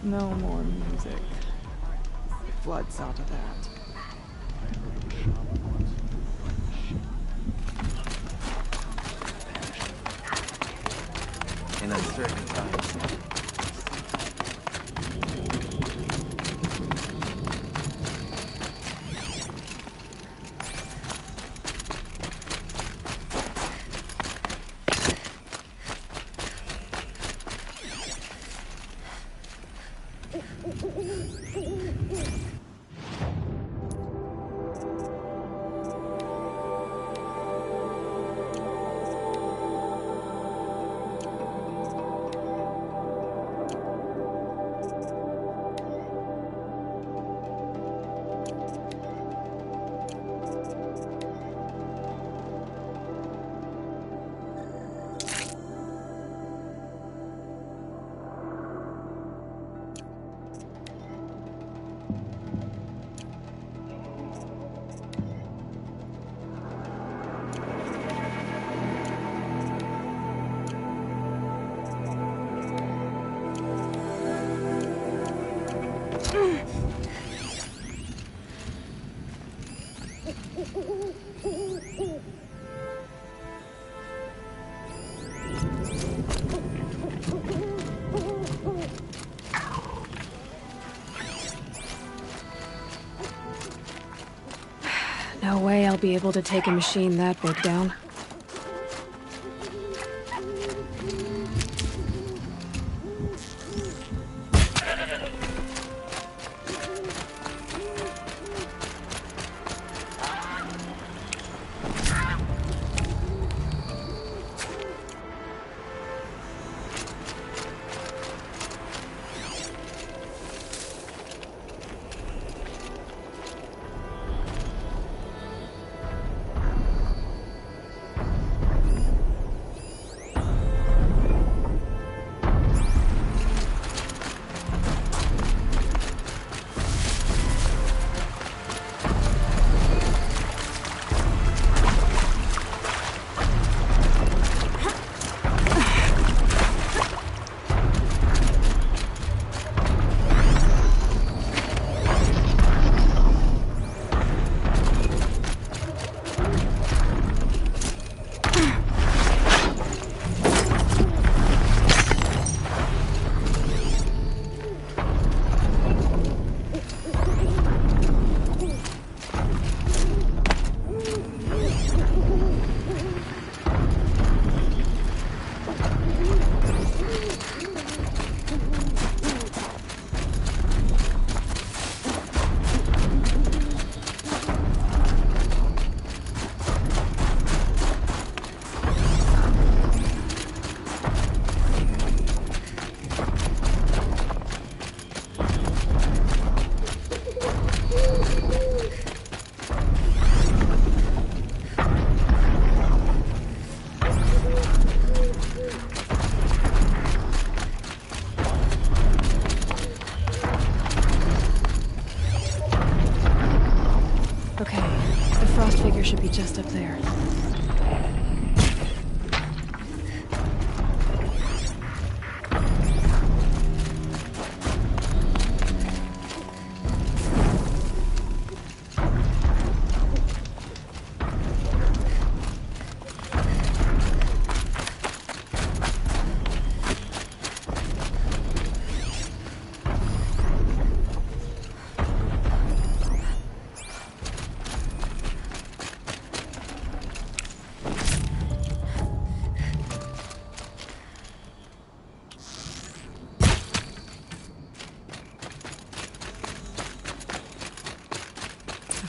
No more music. Blood's out of that. In uncertain times. No way I'll be able to take a machine that big down. Should be just up there.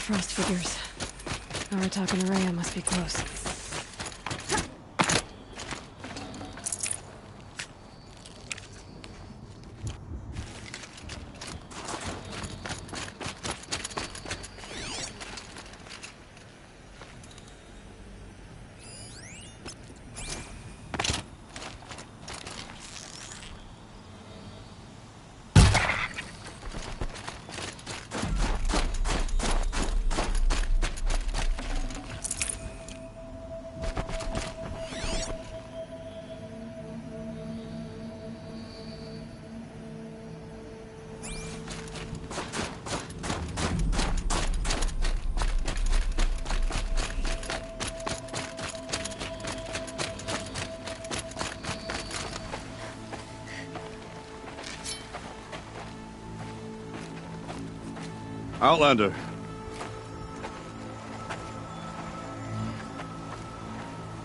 Frost figures. Aratak and Araya must be close. Outlander.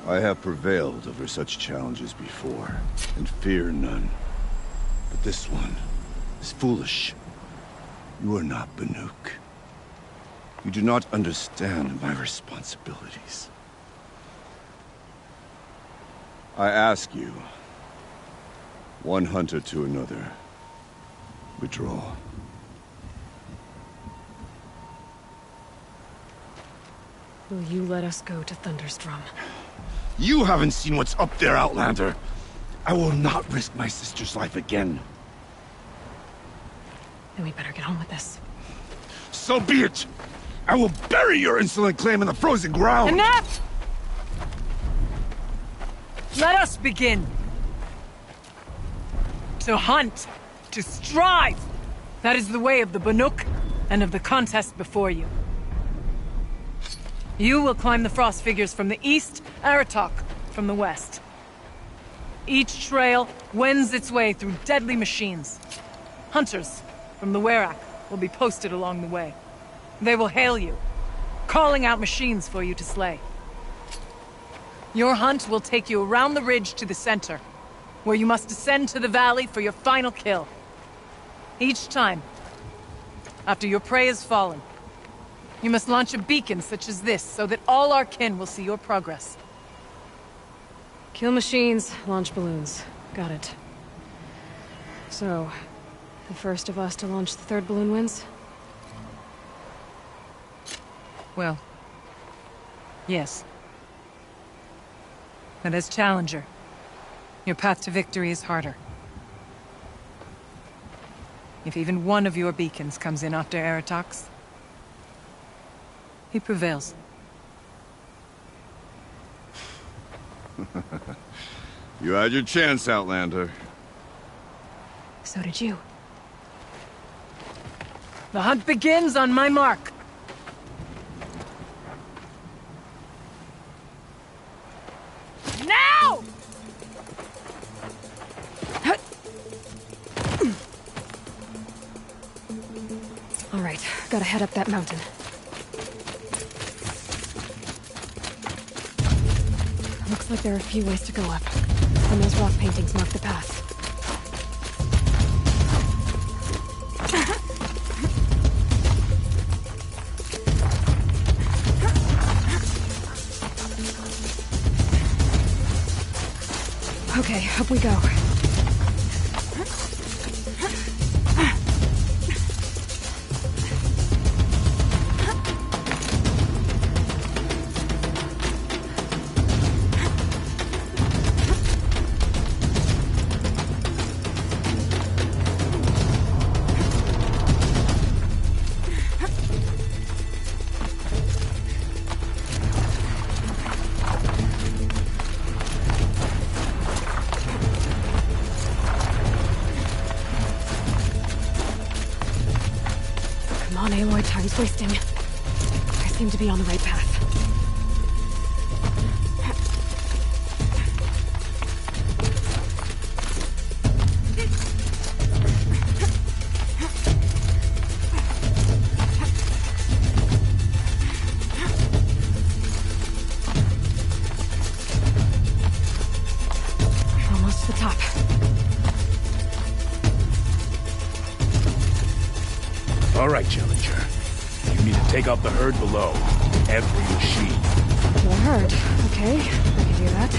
I have prevailed over such challenges before, and fear none. But this one is foolish. You are not Banuk. You do not understand my responsibilities. I ask you, one hunter to another, withdraw. Will you let us go to Thunderstrom? You haven't seen what's up there, Outlander. I will not risk my sister's life again. Then we better get on with this. So be it! I will bury your insolent claim in the frozen ground! Enough! Let us begin. To hunt. To strive. That is the way of the Banuk, and of the contest before you. You will climb the frost figures from the east, Aratok from the west. Each trail wends its way through deadly machines. Hunters from the Werak will be posted along the way. They will hail you, calling out machines for you to slay. Your hunt will take you around the ridge to the center, where you must descend to the valley for your final kill. Each time, after your prey has fallen, you must launch a beacon such as this, so that all our kin will see your progress. Kill machines, launch balloons. Got it. So, the first of us to launch the third balloon wins? Well, yes. But as challenger, your path to victory is harder. If even one of your beacons comes in after Aratok's, he prevails. You had your chance, Outlander. So did you. The hunt begins on my mark. Now! All right, gotta head up that mountain. Looks like there are a few ways to go up, and those rock paintings mark the path. Okay, up we go. Time's wasting. I seem to be on the right path. Almost to the top. All right, Challenger. You need to take out the herd below. Every machine. More herd. Okay, I can do that.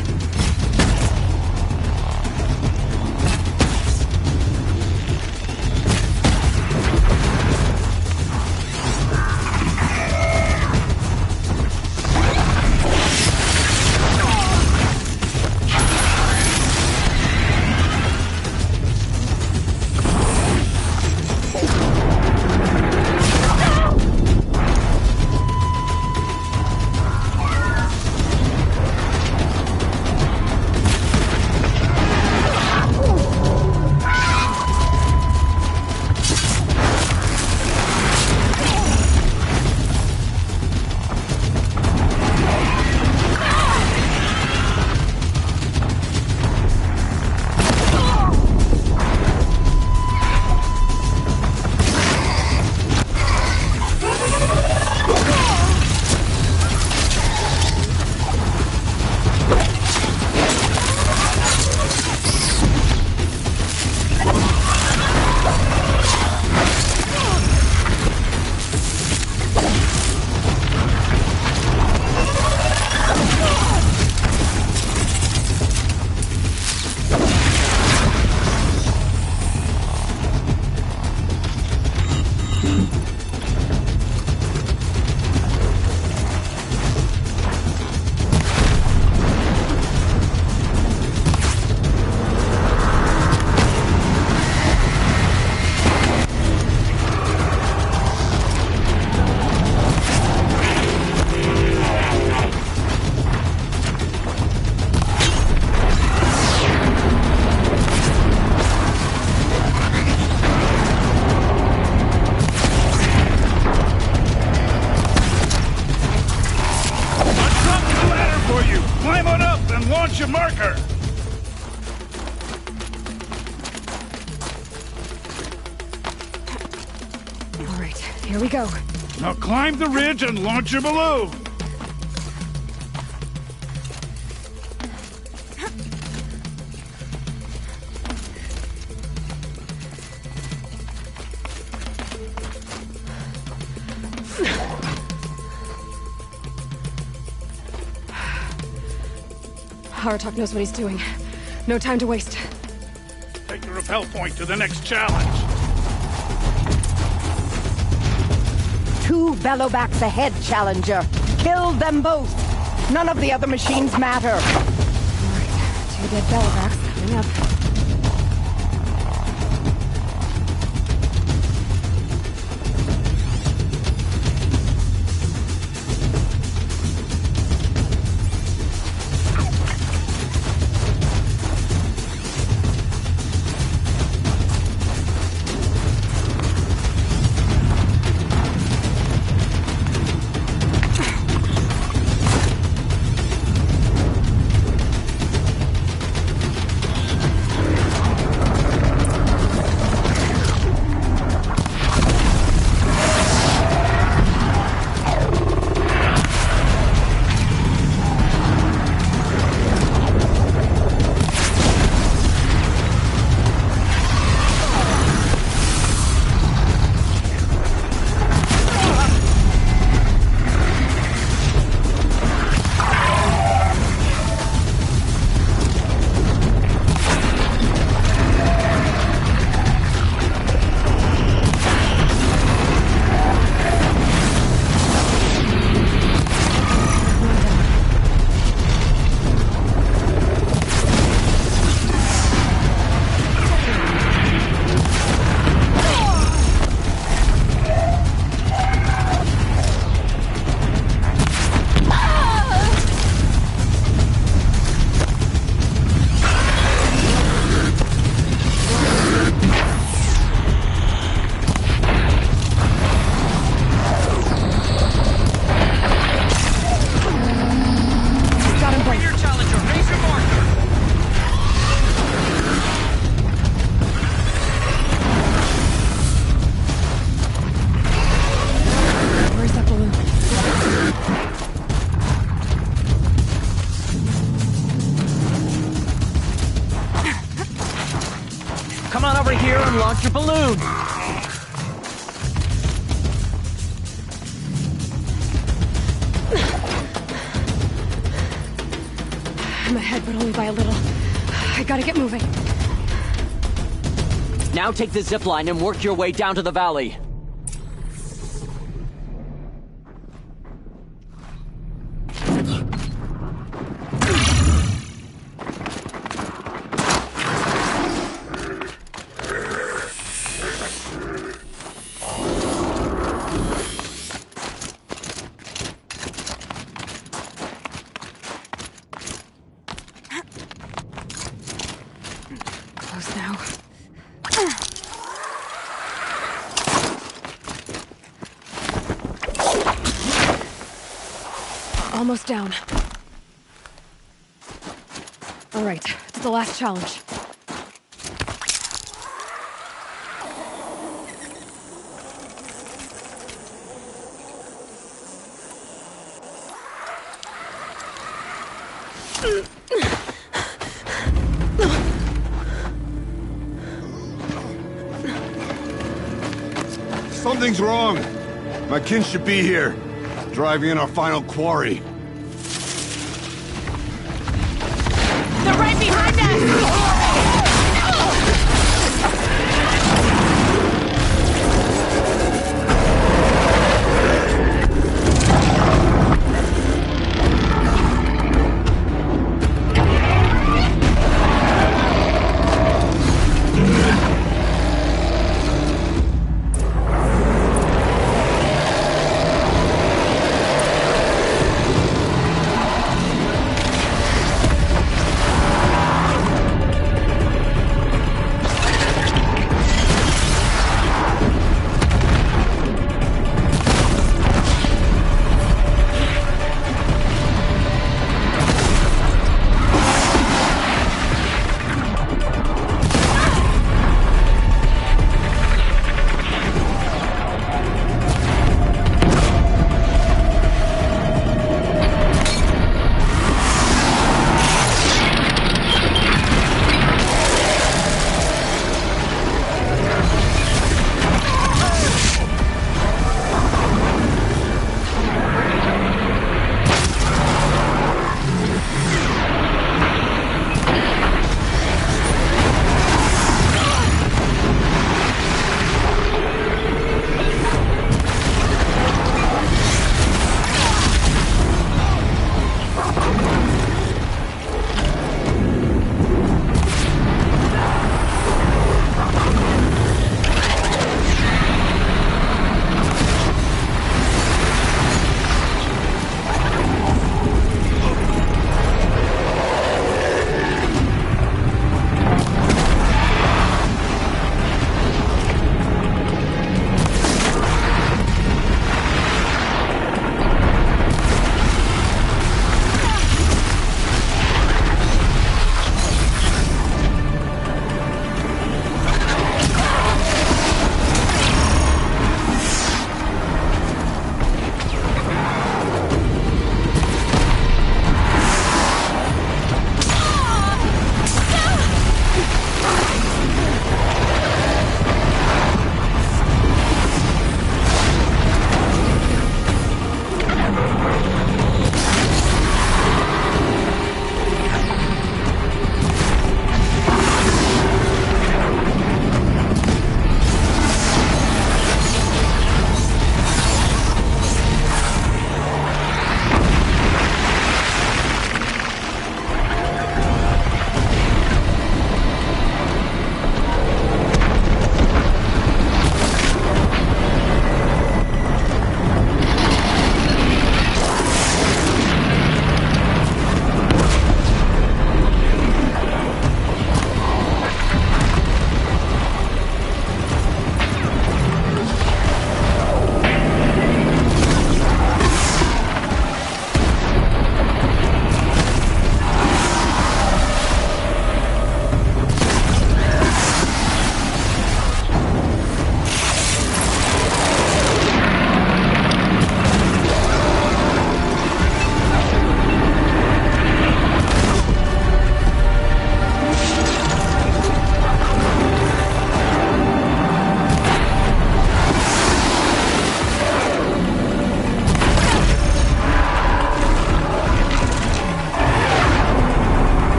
marker! All right, here we go. Now climb the ridge and launch your balloon! Aratok knows what he's doing. No time to waste. Take the rappel point to the next challenge. 2 Bellowbacks ahead, Challenger. Kill them both. None of the other machines matter. All right, 2 dead Bellowbacks coming up. Come on over here and launch your balloon! I'm ahead, but only by a little. I gotta get moving. Now take the zip line and work your way down to the valley. Close now. Almost down. All right, it's the last challenge. Something's wrong. My kin should be here, driving in our final quarry. They're right behind us!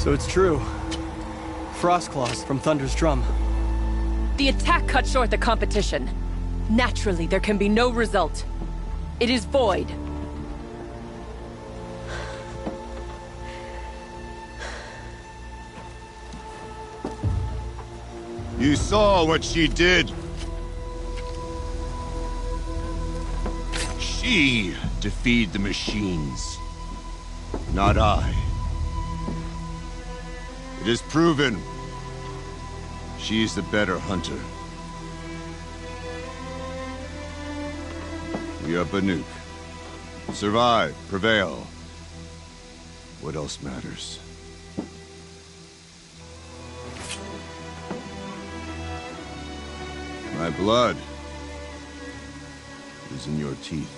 So it's true. Frostclaws from Thunder's drum. The attack cut short the competition. Naturally, there can be no result. It is void. You saw what she did. She defeated the machines, not I. It is proven. She is the better hunter. We are Banuk. Survive, prevail. What else matters? My blood is in your teeth.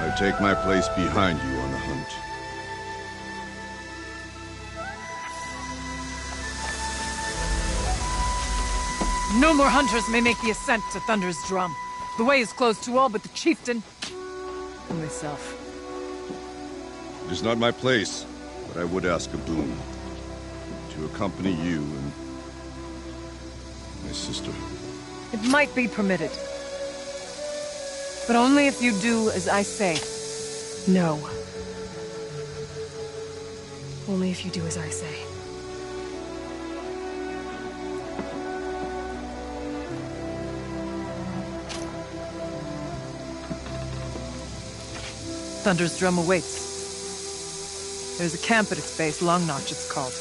I take my place behind you on the hunt. No more hunters may make the ascent to Thunder's drum. The way is closed to all but the chieftain and myself. It is not my place, but I would ask a boon. To accompany you and my sister. It might be permitted. But only if you do as I say. No. Only if you do as I say. Thunder's drum awaits. There's a camp at its base, Long Notch it's called.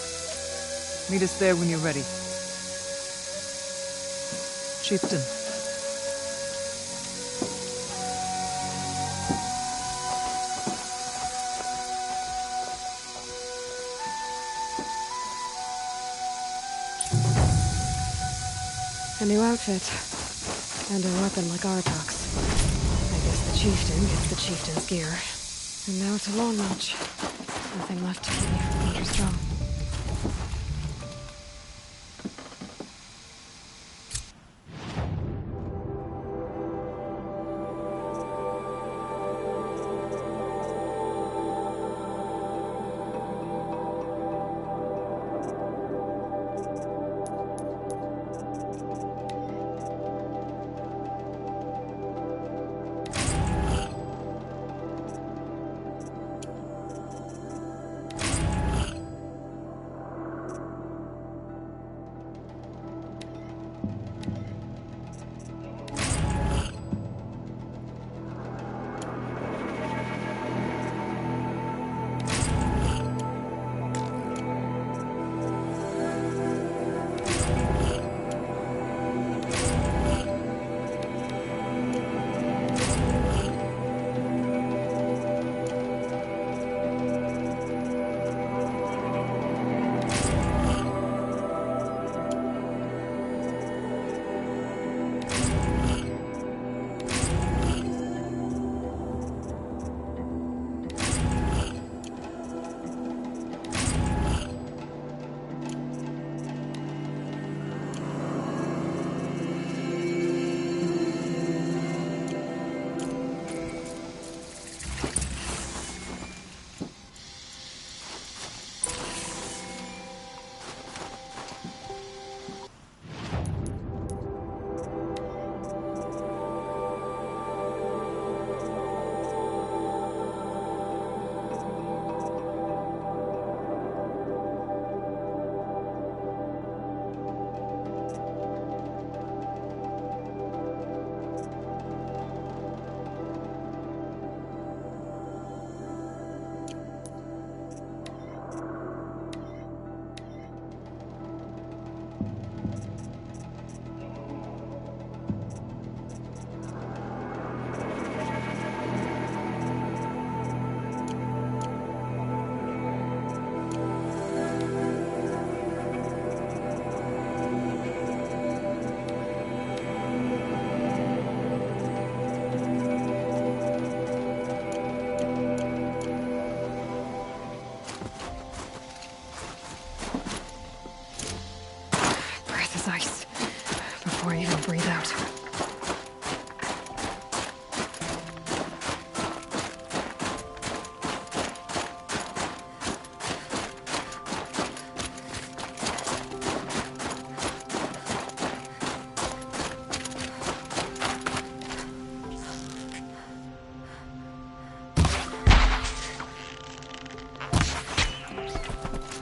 Meet us there when you're ready. Chieftain. A new outfit. And a weapon like Artok's. I guess the chieftain gets the chieftain's gear. And now to Long Notch. Nothing left to keep me from Thunder's drum.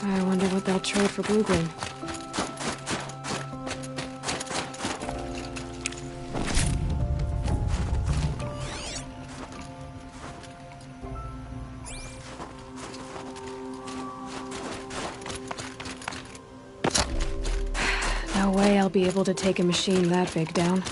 I wonder what they'll trade for blue-green. No way I'll be able to take a machine that big down.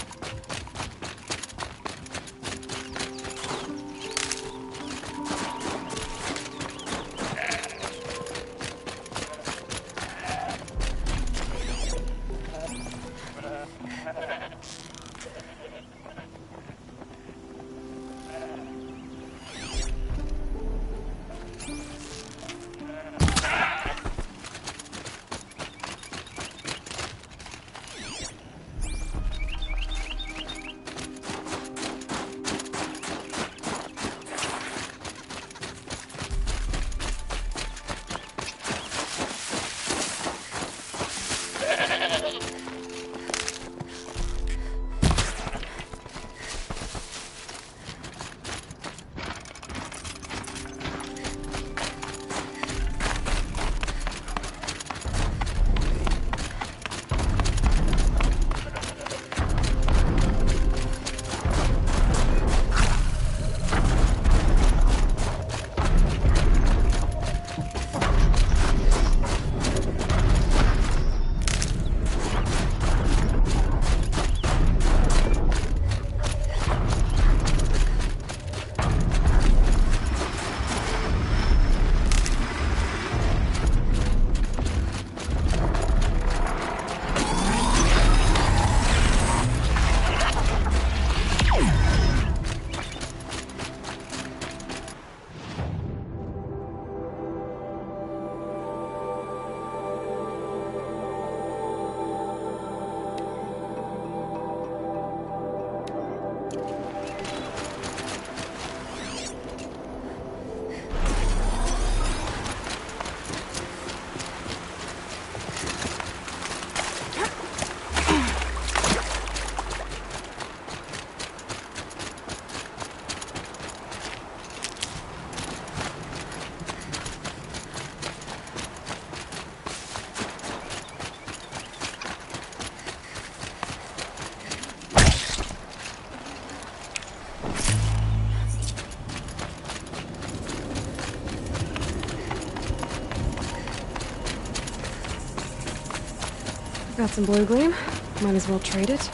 Got some blue gleam. Might as well trade it.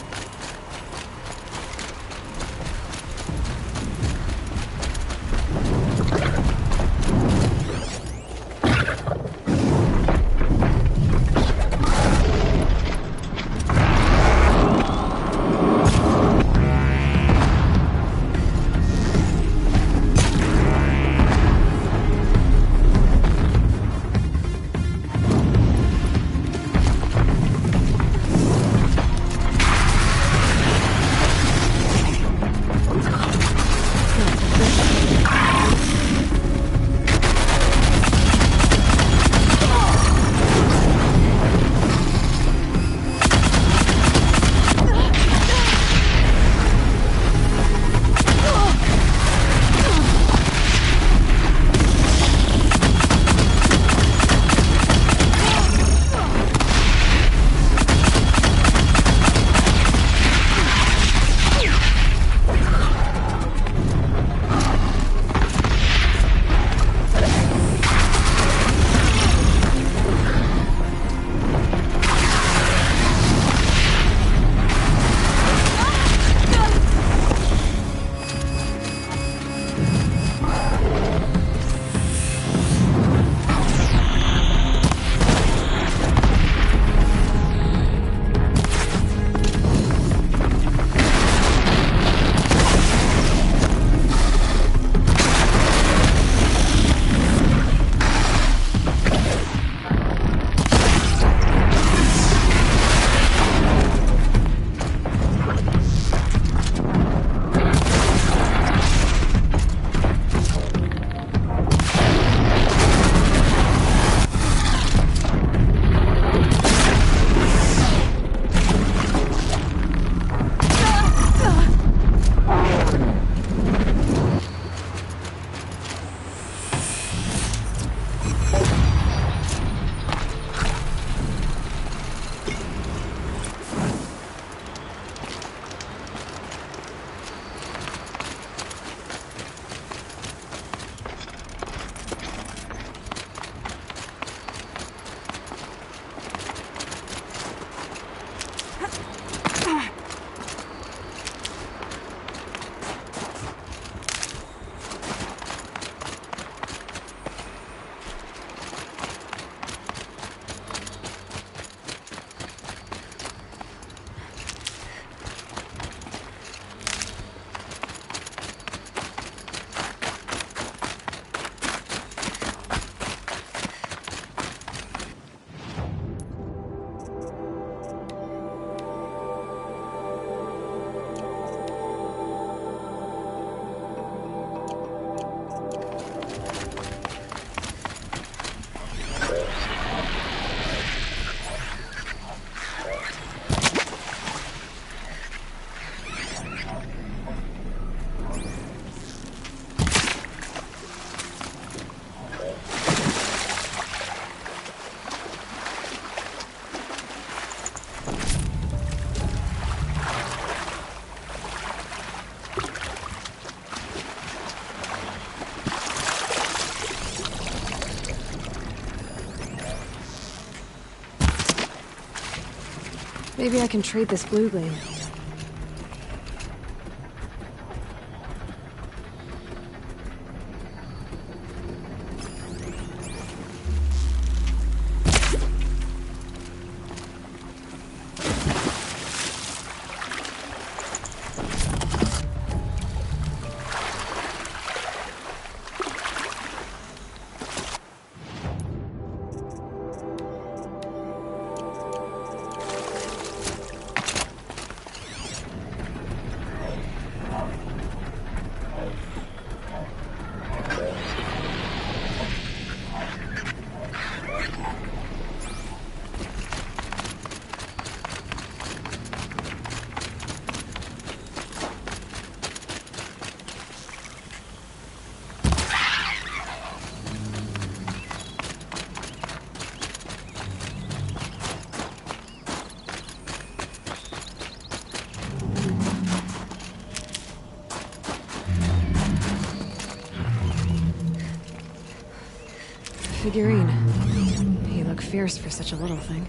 Maybe I can trade this blue gleam. Figurine. He looked fierce for such a little thing.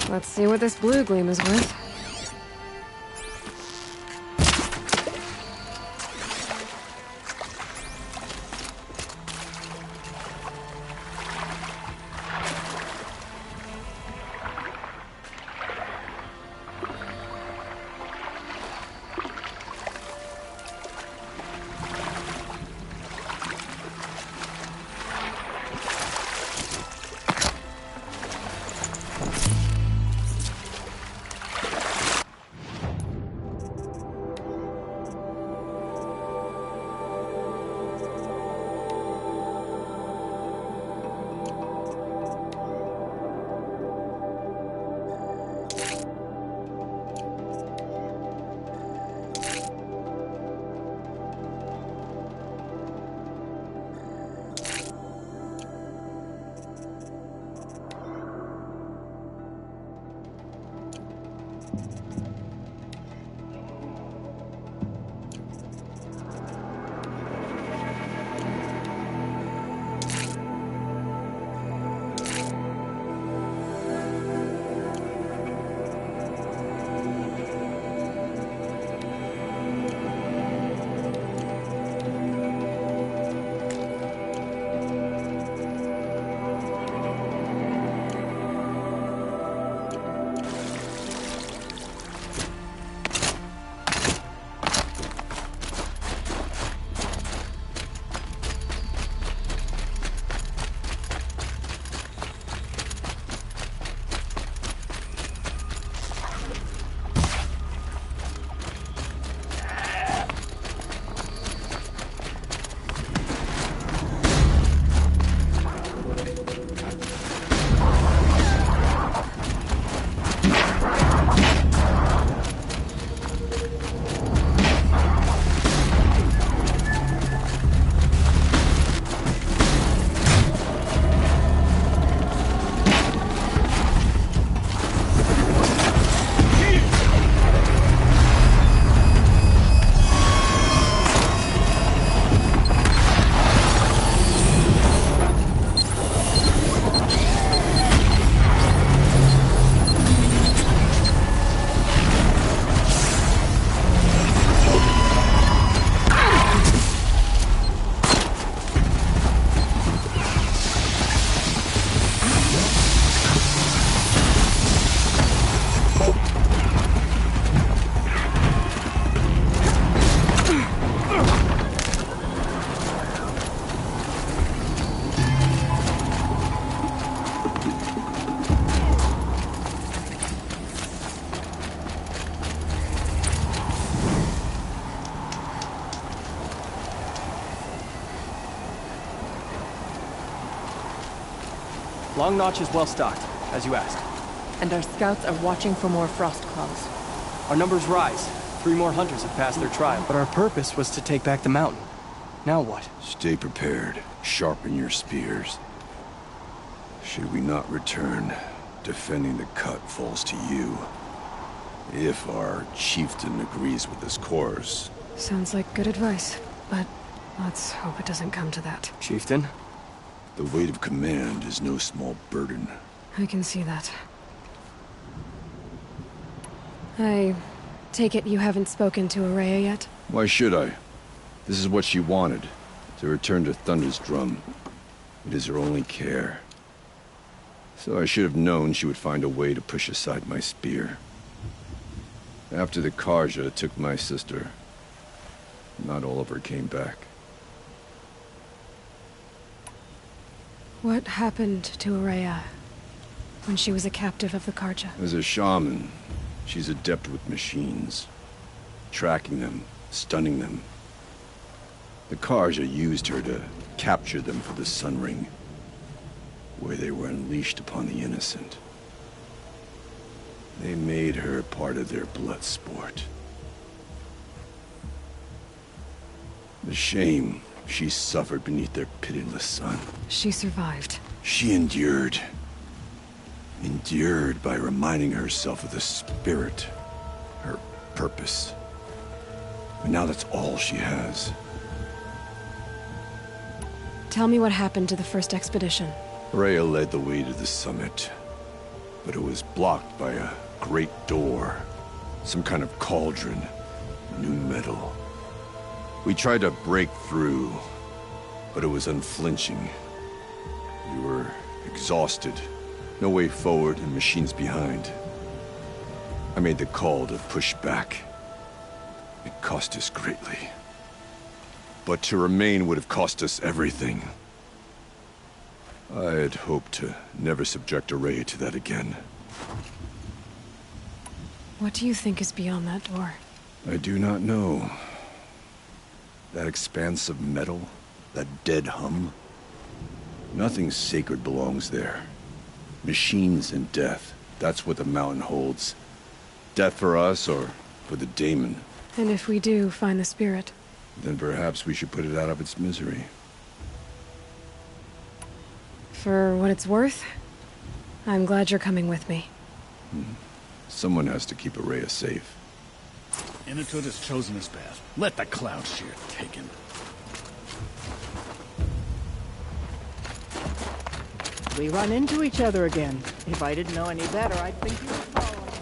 Let's see what this blue gleam is worth. Long Notch is well stocked, as you asked. And our scouts are watching for more frost claws. Our numbers rise. 3 more hunters have passed their trial. But our purpose was to take back the mountain. Now what? Stay prepared. Sharpen your spears. Should we not return, defending the cut falls to you. If our chieftain agrees with this course. Sounds like good advice, but let's hope it doesn't come to that. Chieftain? The weight of command is no small burden. I can see that. I take it you haven't spoken to Araya yet? Why should I? This is what she wanted, to return to Thunder's drum. It is her only care. So I should have known she would find a way to push aside my spear. After the Karja took my sister, not all of her came back. What happened to Araya when she was a captive of the Karja? As a shaman, she's adept with machines. Tracking them, stunning them. The Karja used her to capture them for the Sun Ring, where they were unleashed upon the innocent. They made her part of their blood sport. The shame she suffered beneath their pitiless sun. She survived. She endured. Endured by reminding herself of the spirit, her purpose. And now that's all she has. Tell me what happened to the first expedition. Rhea led the way to the summit, but it was blocked by a great door. Some kind of cauldron. New metal. We tried to break through, but it was unflinching. We were exhausted. No way forward and machines behind. I made the call to push back. It cost us greatly. But to remain would have cost us everything. I had hoped to never subject Araya to that again. What do you think is beyond that door? I do not know. That expanse of metal, that dead hum. Nothing sacred belongs there. Machines and death, that's what the mountain holds. Death for us or for the daemon. And if we do find the spirit? Then perhaps we should put it out of its misery. For what it's worth, I'm glad you're coming with me. Someone has to keep Araya safe. Inatut has chosen his path. Let the cloud shear take him. We run into each other again. If I didn't know any better, I'd think you were following me.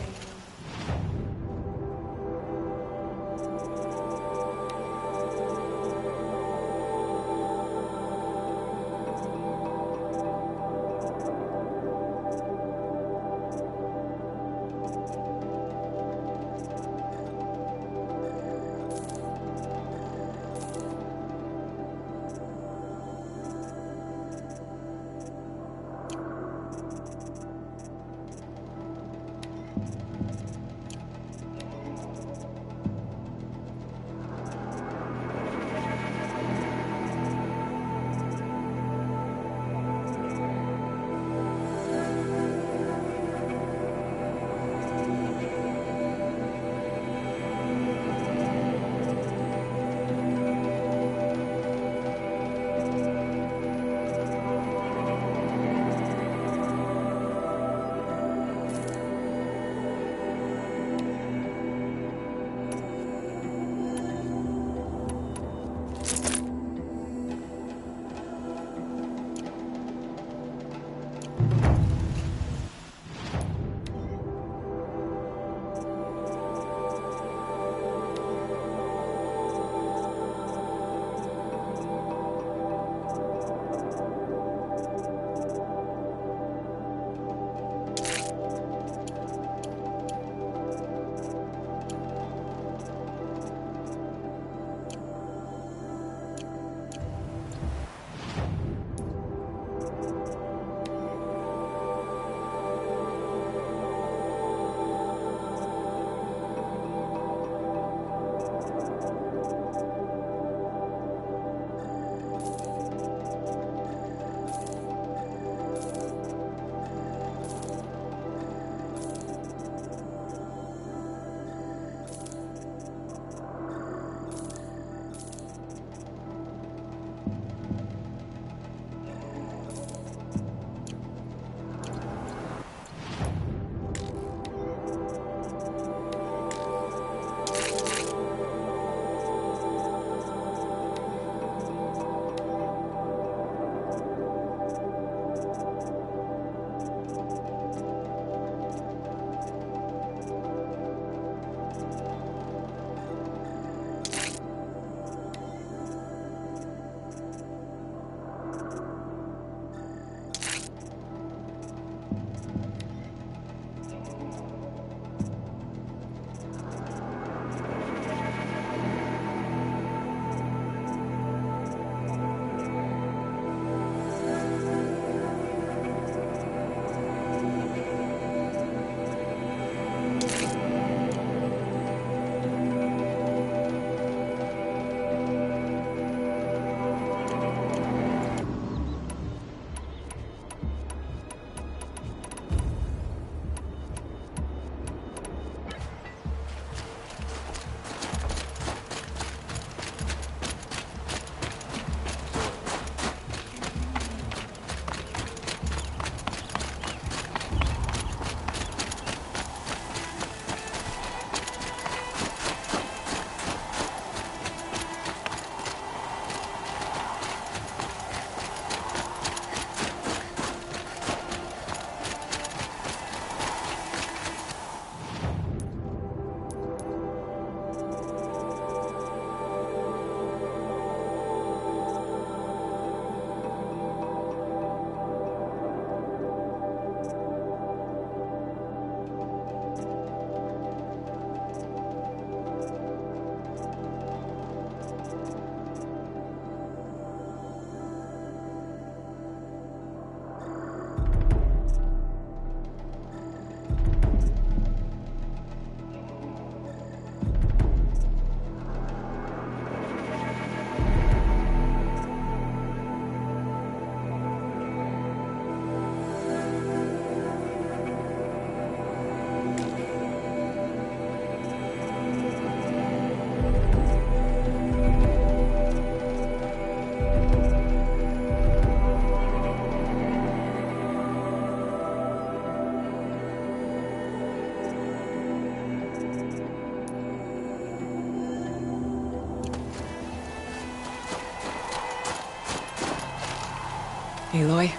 Aloy,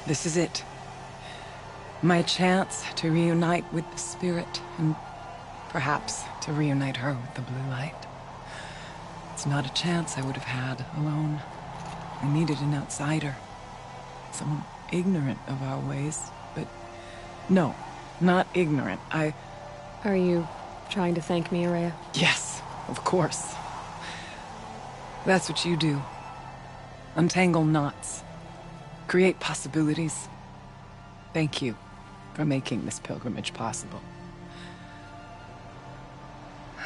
this is it. My chance to reunite with the spirit, and perhaps to reunite her with the blue light. It's not a chance I would have had alone. I needed an outsider. Someone ignorant of our ways, but no, not ignorant. Are you trying to thank me, Araya? Yes, of course. That's what you do. Untangle knots. Create possibilities. Thank you for making this pilgrimage possible.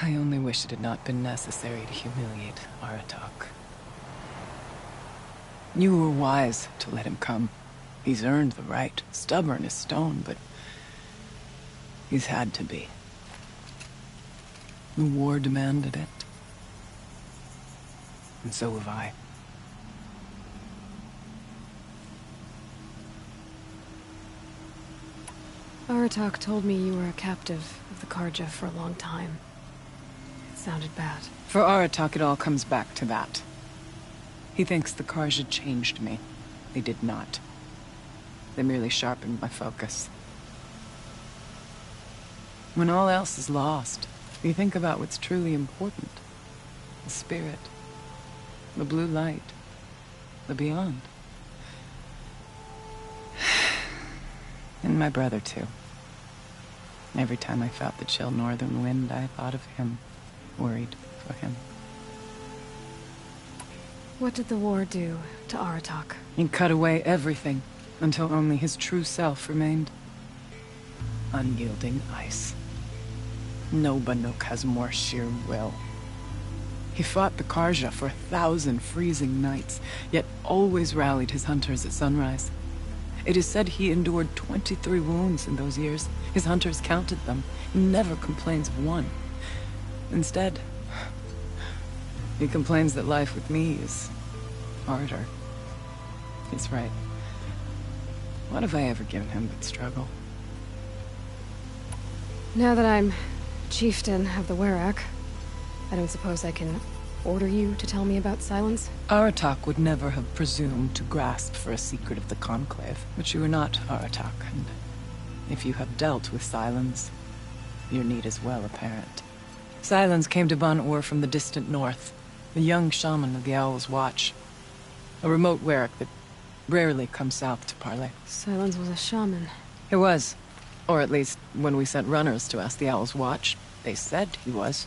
I only wish it had not been necessary to humiliate Aratak. You were wise to let him come. He's earned the right. Stubborn as stone, but he's had to be. The war demanded it. And so have I. Aratak told me you were a captive of the Karja for a long time. It sounded bad. For Aratak, it all comes back to that. He thinks the Karja changed me. They did not. They merely sharpened my focus. When all else is lost, you think about what's truly important. The spirit. The blue light. The beyond. And my brother, too. Every time I felt the chill northern wind, I thought of him. Worried for him. What did the war do to Aratak? He cut away everything, until only his true self remained. Unyielding ice. No Banuk has more sheer will. He fought the Karja for 1,000 freezing nights, yet always rallied his hunters at sunrise. It is said he endured 23 wounds in those years. His hunters counted them. He never complains of one. Instead, he complains that life with me is harder. He's right. What have I ever given him but struggle? Now that I'm chieftain of the Werak, I don't suppose I can order you to tell me about Silence? Aratak would never have presumed to grasp for a secret of the Conclave. But you are not Aratak, and if you have dealt with Silence, your need is well apparent. Silence came to Ban-Ur from the distant north, a young shaman of the Owl's Watch. A remote Werak that rarely comes south to parley. Silence was a shaman. He was. Or at least, when we sent runners to ask the Owl's Watch, they said he was.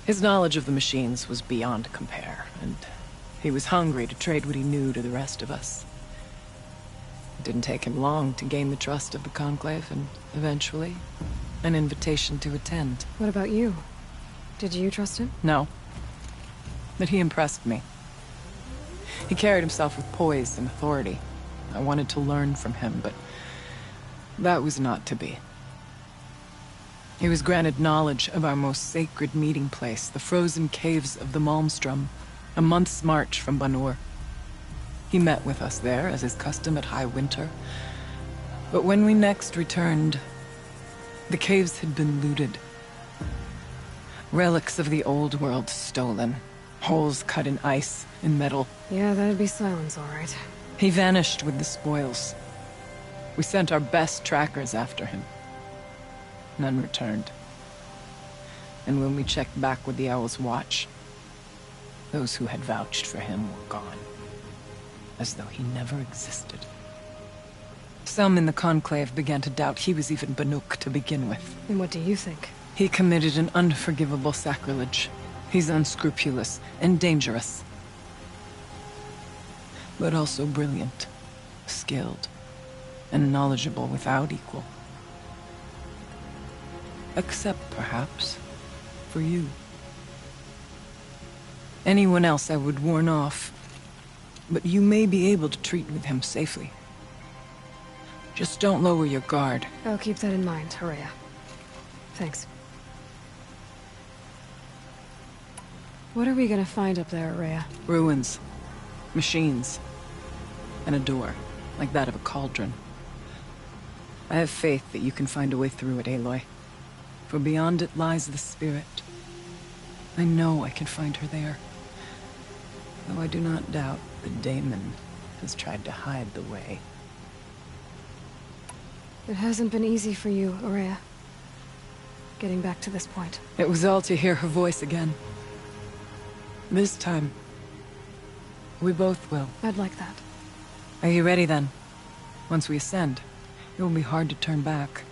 His knowledge of the machines was beyond compare, and he was hungry to trade what he knew to the rest of us. It didn't take him long to gain the trust of the Conclave, and eventually, an invitation to attend. What about you? Did you trust him? No. But he impressed me. He carried himself with poise and authority. I wanted to learn from him, but that was not to be. He was granted knowledge of our most sacred meeting place, the frozen caves of the Malmstrom, a month's march from Ban-Ur. He met with us there, as is custom at high winter. But when we next returned, the caves had been looted. Relics of the old world stolen. Holes cut in ice and metal. Yeah, that'd be Silence, all right. He vanished with the spoils. We sent our best trackers after him. None returned. And when we checked back with the Owl's Watch, those who had vouched for him were gone. As though he never existed. Some in the Conclave began to doubt he was even Banuk to begin with. And what do you think? He committed an unforgivable sacrilege. He's unscrupulous and dangerous. But also brilliant, skilled, and knowledgeable without equal. Except, perhaps, for you. Anyone else I would warn off, but you may be able to treat with him safely. Just don't lower your guard. I'll keep that in mind, Araya. Thanks. What are we gonna find up there, Araya? Ruins, machines, and a door, like that of a cauldron. I have faith that you can find a way through it, Aloy. For beyond it lies the spirit. I know I can find her there. Though I do not doubt the daemon has tried to hide the way. It hasn't been easy for you, Aurea. Getting back to this point. It was all to hear her voice again. This time, we both will. I'd like that. Are you ready then? Once we ascend, it will be hard to turn back.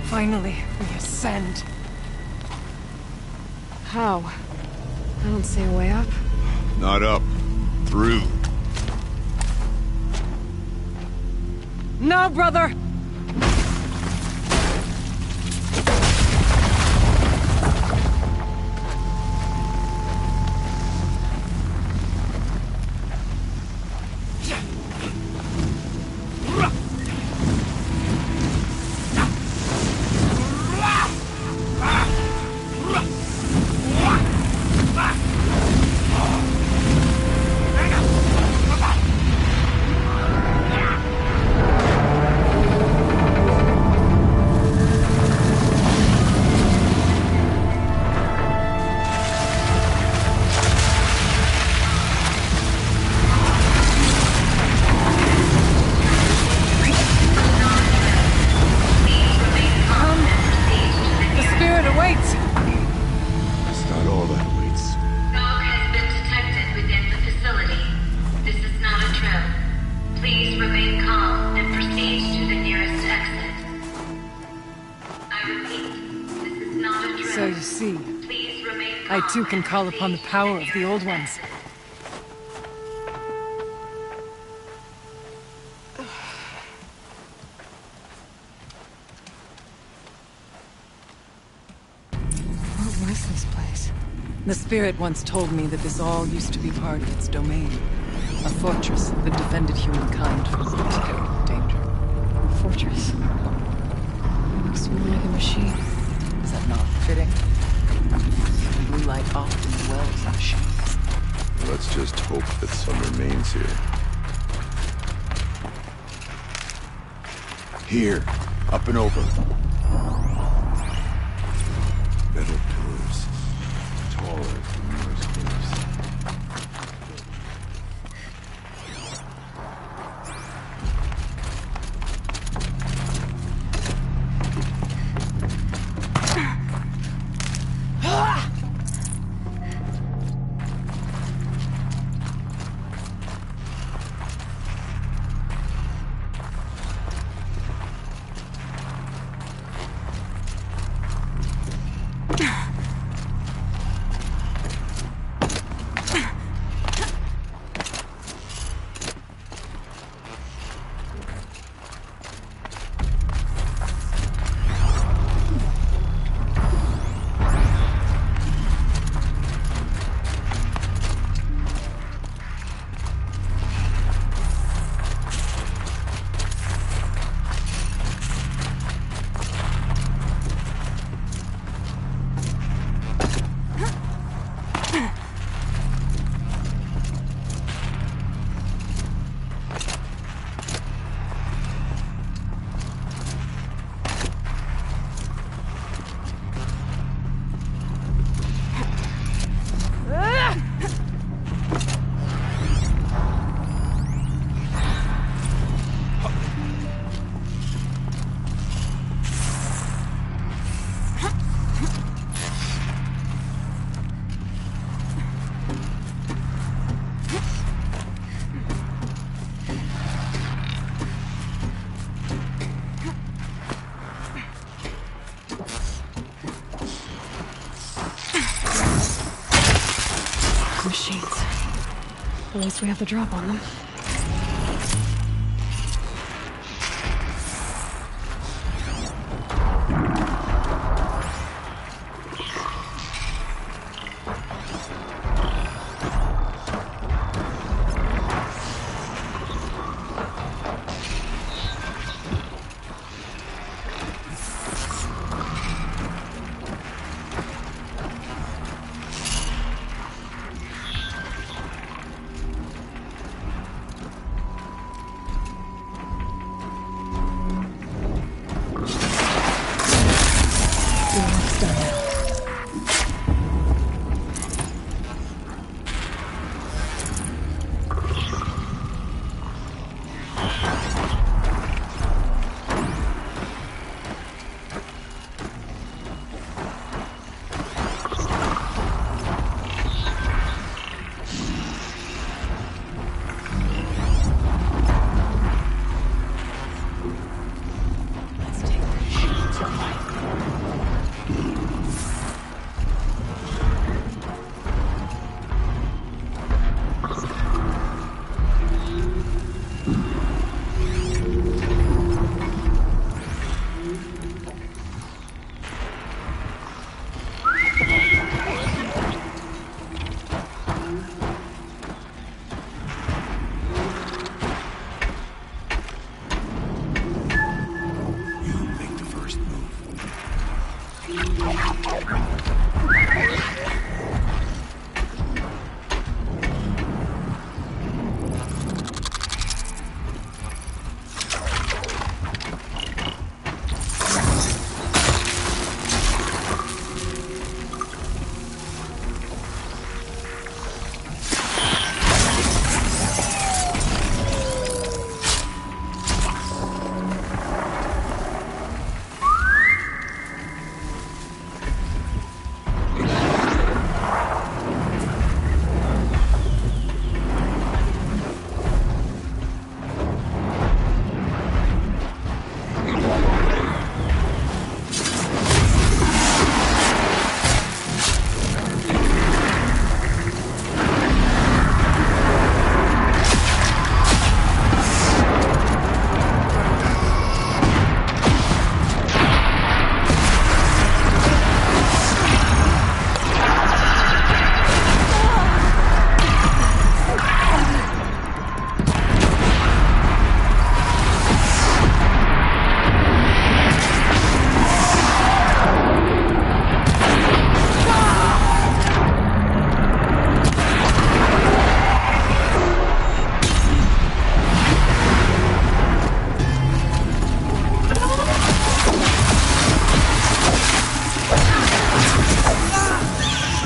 Finally, we ascend. How? I don't see a way up. Not up. Through. No, brother! So you see, I too can call upon the power of the Old Ones. What was this place? The spirit once told me that this all used to be part of its domain. A fortress that defended humankind from terrible danger. A fortress. It looks more like a machine. Is that not fitting? Blue light often dwells in machines. Let's just hope that some remains here. Here. Up and over. Metal pillars. Taller than yours is. Machines. At least we have the drop on them.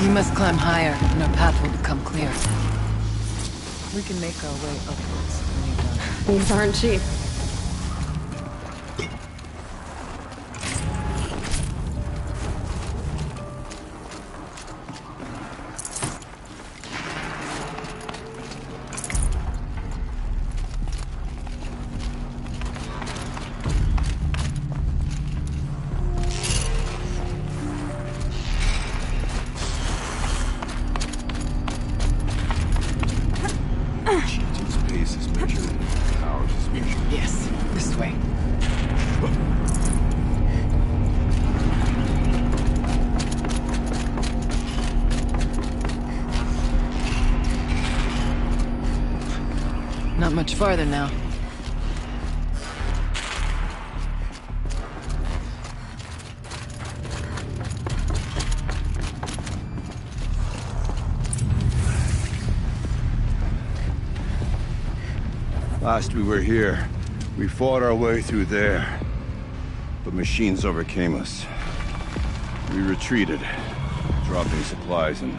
We must climb higher, and our path will become clear. We can make our way upwards when you're done. These aren't cheap. Chieftain's pace is measured. Ours is measured. Yes, this way. Not much farther now. Last we were here, we fought our way through there. But machines overcame us. We retreated, dropping supplies and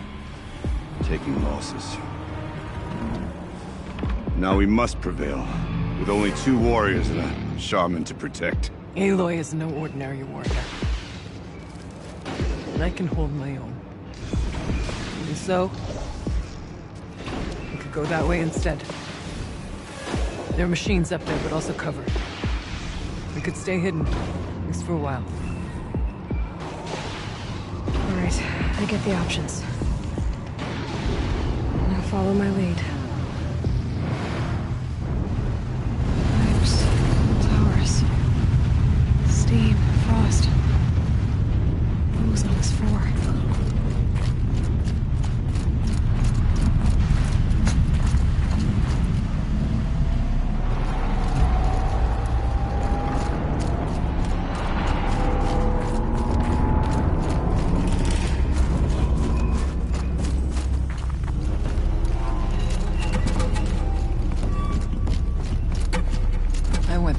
taking losses. Now we must prevail, with only 2 warriors and a shaman to protect. Aloy is no ordinary warrior. And I can hold my own. And so, we could go that way instead. There are machines up there, but also cover. We could stay hidden, at least for a while. All right, I get the options. Now follow my lead. Pipes, towers, steam, frost. Who's on this floor?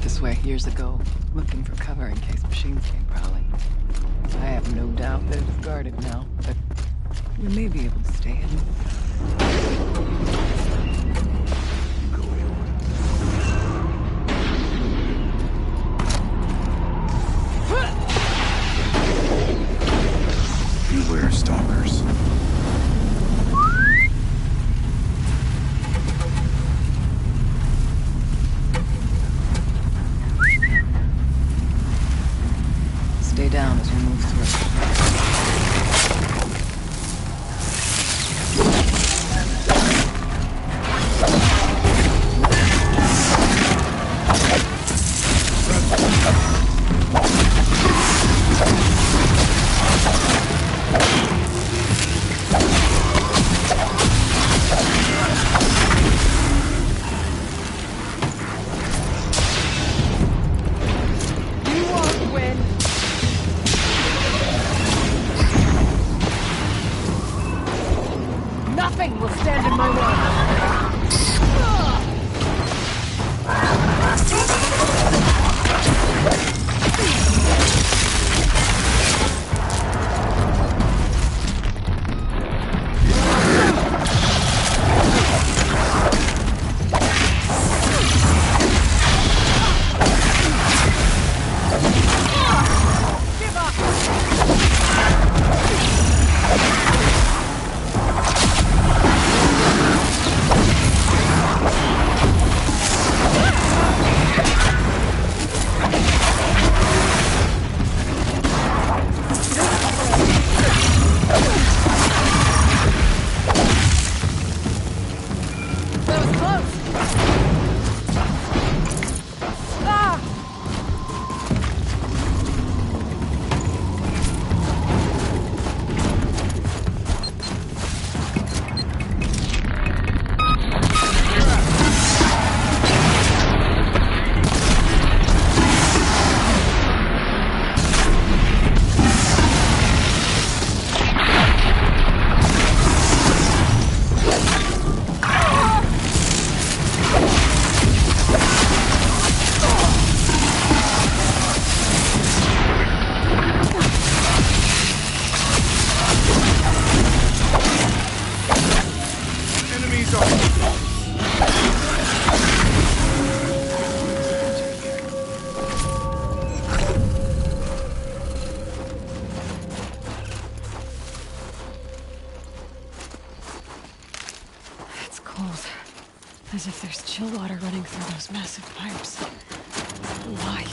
This way years ago, looking for cover in case machines came prowling. I have no doubt that it's guarded now, but we may be able to stay hidden. Beware stalkers. Stay down as we move through. Nothing will stand in my way. As if there's chill water running through those massive pipes. Why?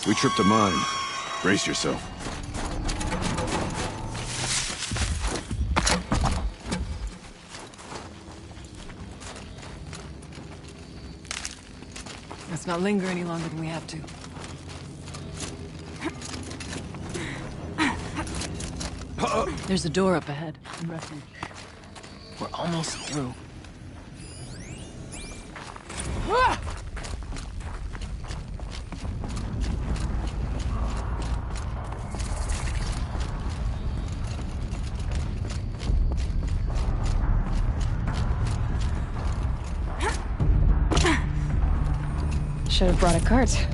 We tripped a mine. Brace yourself. Let's not linger any longer than we have to. There's a door up ahead. In refuge. We're almost through. Should have brought a cart.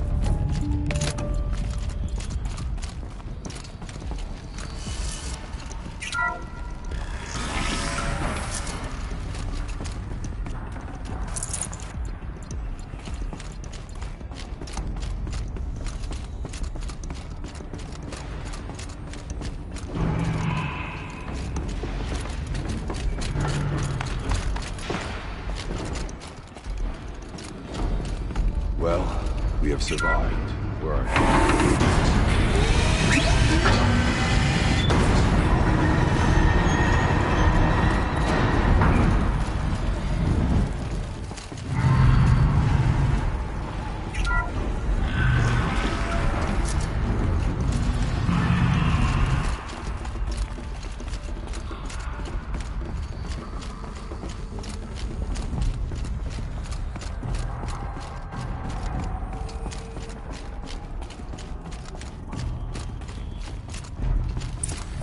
Well, we have survived. Where are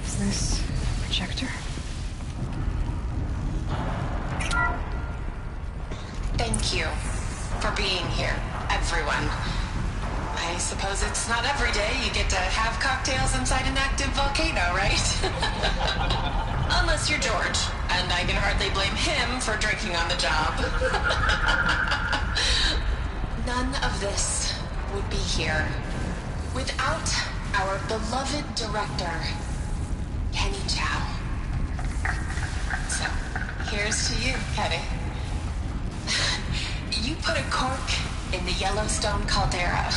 Is this projector? Thank you for being here, everyone. I suppose it's not every day you get to have cocktails inside an active volcano, right? Unless you're George, and I can hardly blame him for drinking on the job. None of this would be here without our beloved director, Kenny Chow. So, here's to you, Kenny. You put a cork in the Yellowstone caldera.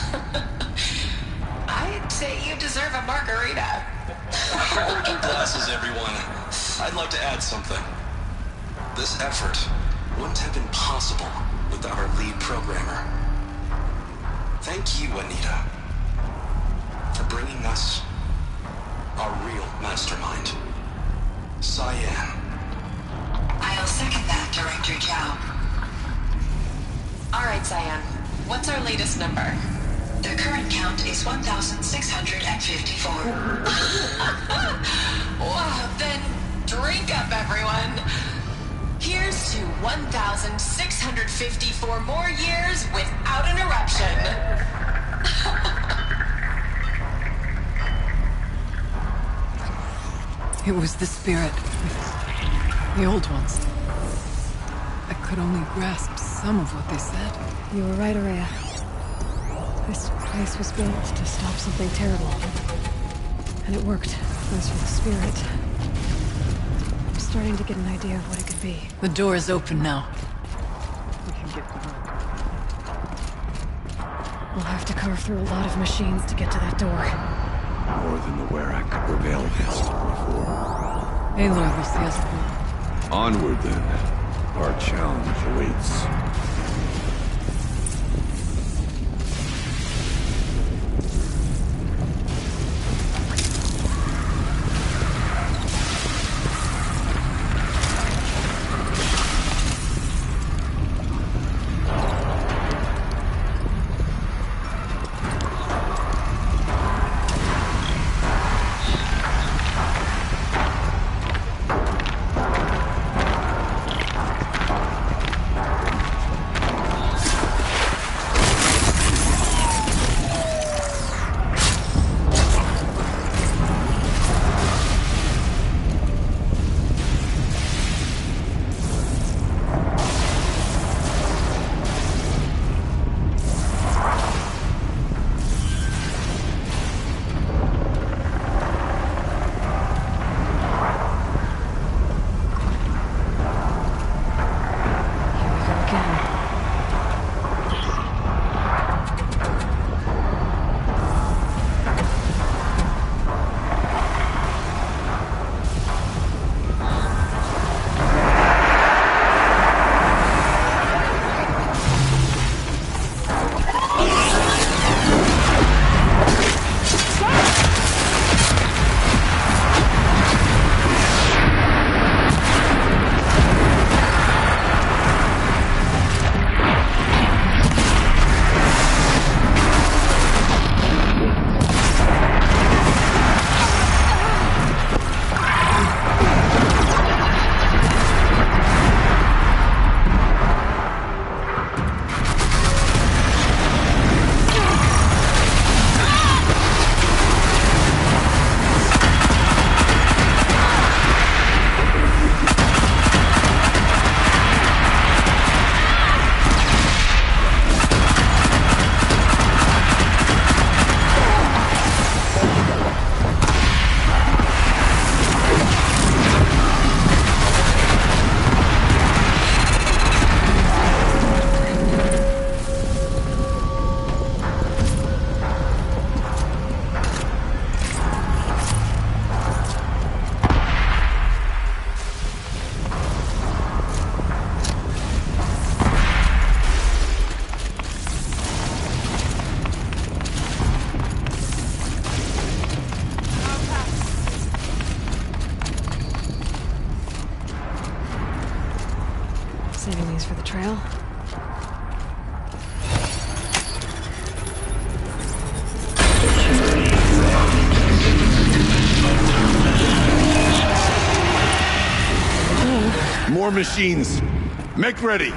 I'd say you deserve a margarita. Hold your glasses, everyone. I'd like to add something. This effort wouldn't have been possible without our lead programmer. Thank you, Anita, for bringing us our real mastermind, Cyan. I'll second that, Director Chow. All right, Cyan. What's our latest number? The current count is 1,654. Wow, then drink up, everyone. Here's to 1,654 more years without an eruption. It was the spirit. The old ones. I could only grasp some of what they said. You were right, Araya. This place was built to stop something terrible. And it worked. As for the spirit, I'm starting to get an idea of what it could be. The door is open now. We can get through. We'll have to carve through a lot of machines to get to that door. More than the Werak could prevail against before. Aloy will see us through. Onward, then. Our challenge awaits. Saving these for the trail. More machines. Make ready.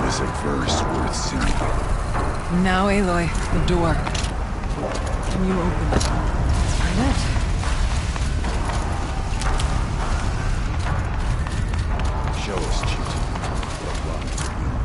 Is a verse worth singing. Now, Aloy, the door. Can you open it? Find it. Show us, chieftain. What lies beyond.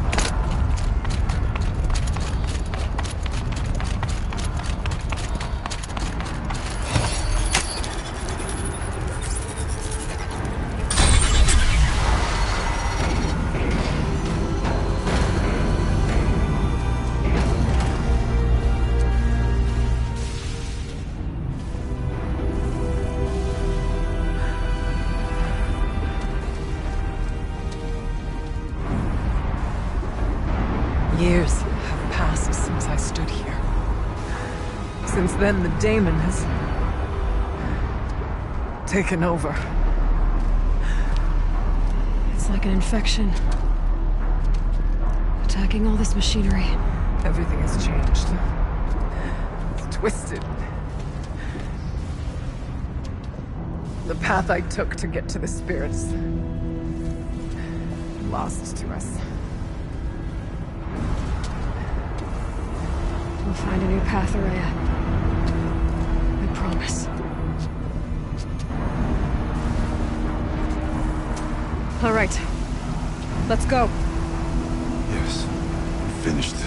Years have passed since I stood here. Since then, the daemon has taken over. It's like an infection. Attacking all this machinery. Everything has changed. It's twisted. The path I took to get to the spirits, lost to us. We'll find a new path, Araya. I promise. All right. Let's go. Yes. Finish this.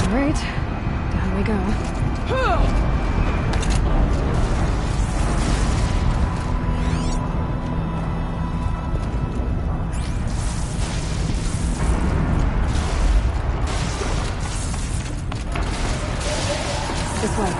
All right. Down we go. This way.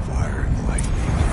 Fire and lightning.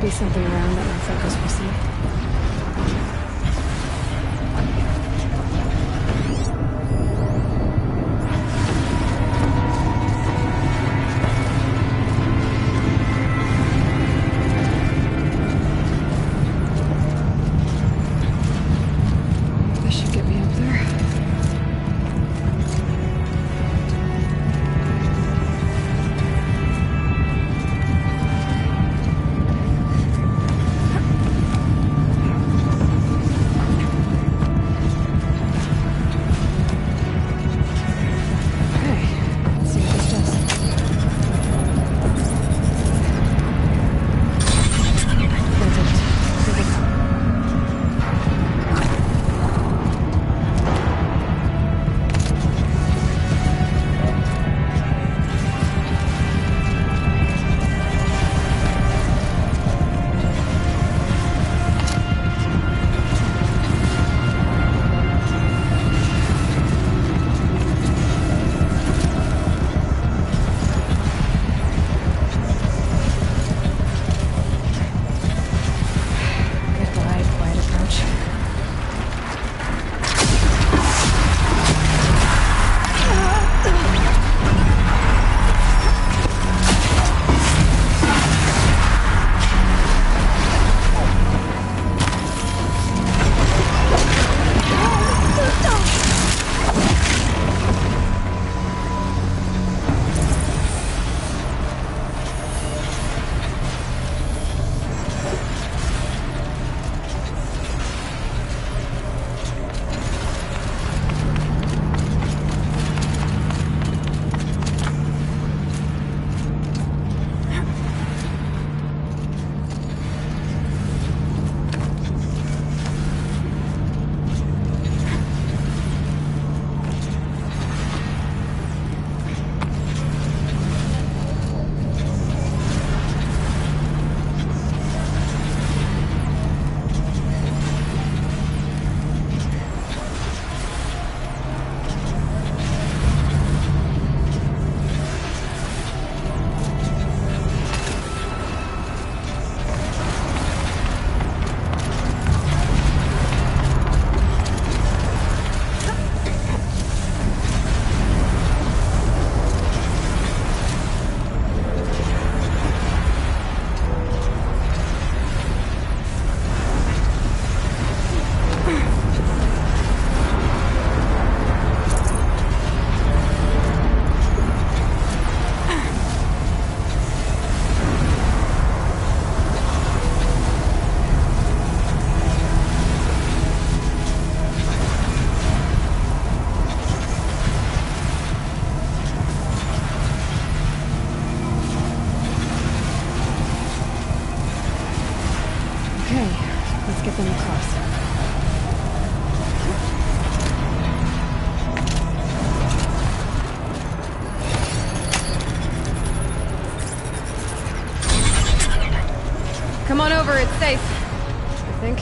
be something around that my focus will see. This should get me up there. Let's get them across. Come on over, it's safe. I think.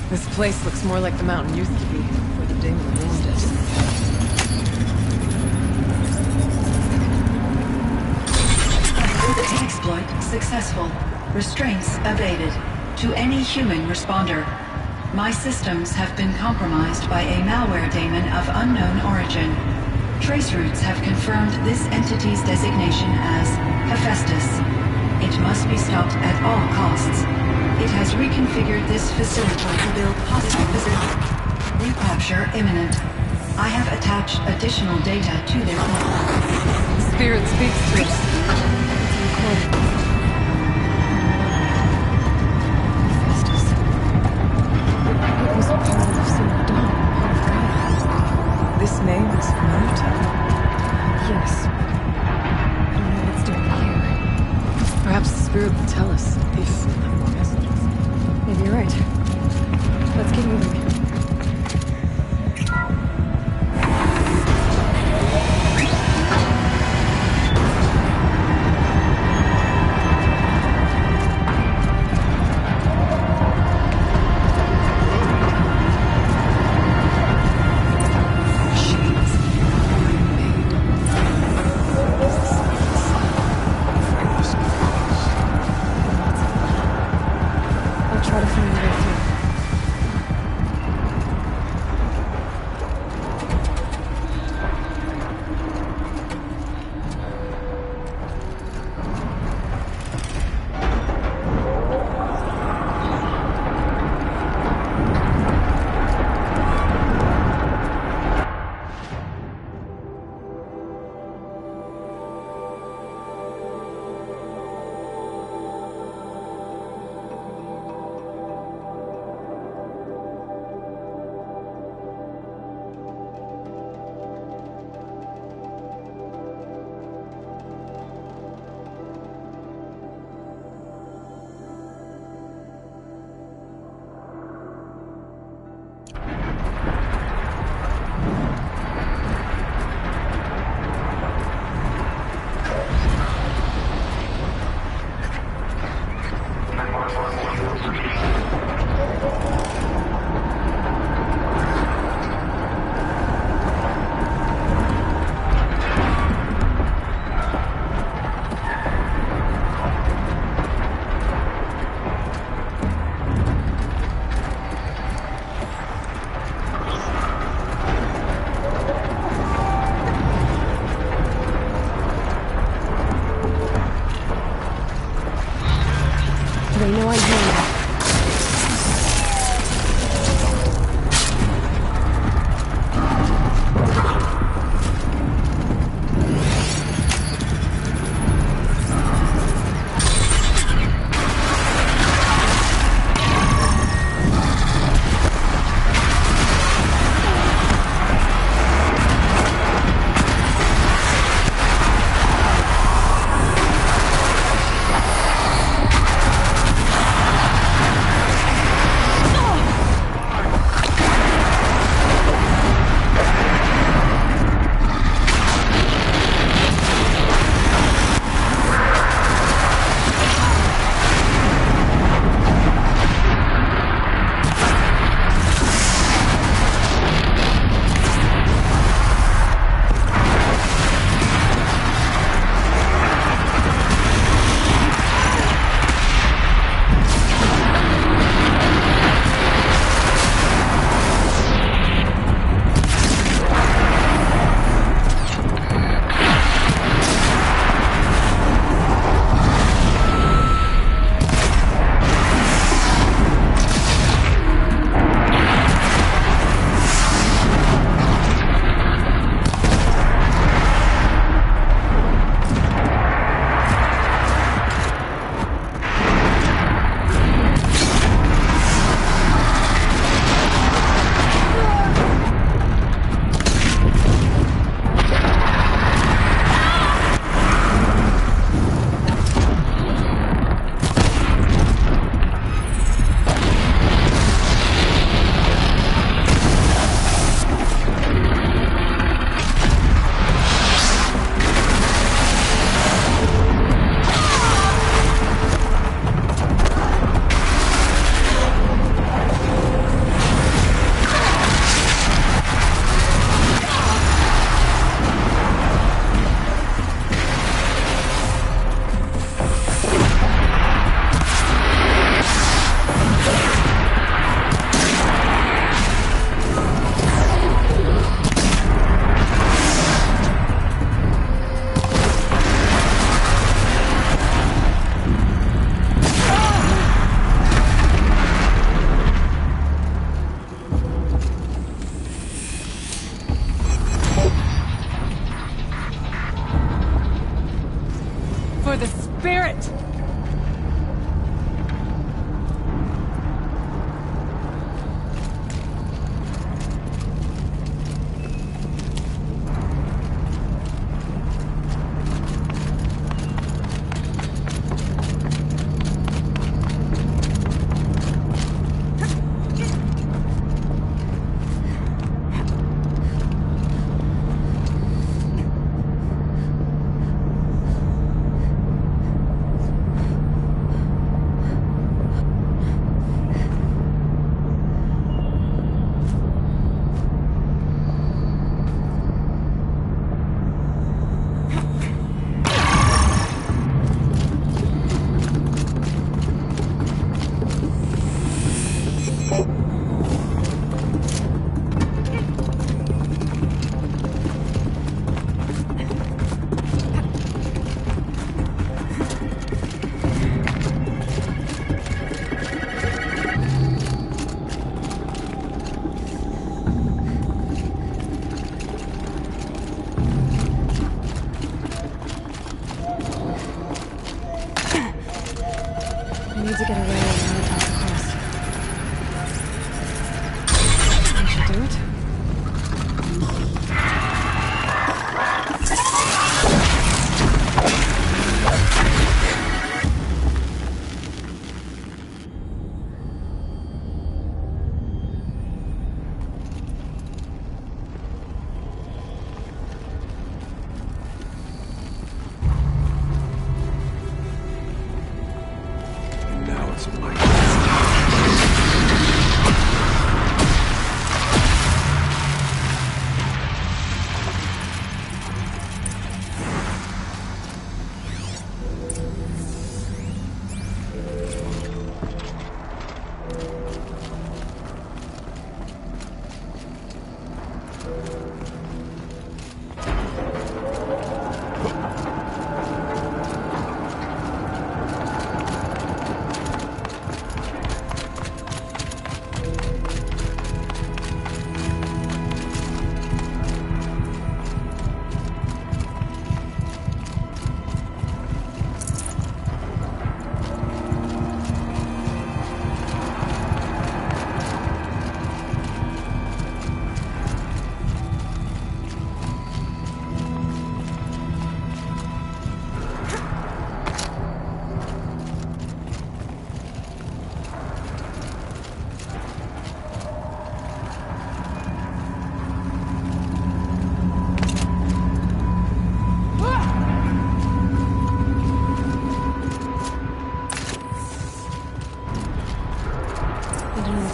This place looks more like the mountain used to be, before the Daimler ruined it. Exploit successful. Restraints evaded. To any human responder. My systems have been compromised by a malware daemon of unknown origin. Trace routes have confirmed this entity's designation as Hephaestus. It must be stopped at all costs. It has reconfigured this facility to build hostile facilities. Recapture imminent. I have attached additional data to their network. Spirit speaks to us. It's recorded. Hephaestus. It was a part of some dawn of Gaia. This name is familiar to me. Yes. I don't know what it's doing here. Perhaps the spirit will tell us if we have more messages. Maybe you're right. Let's keep moving.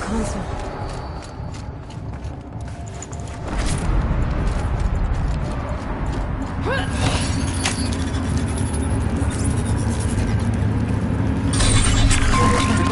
console.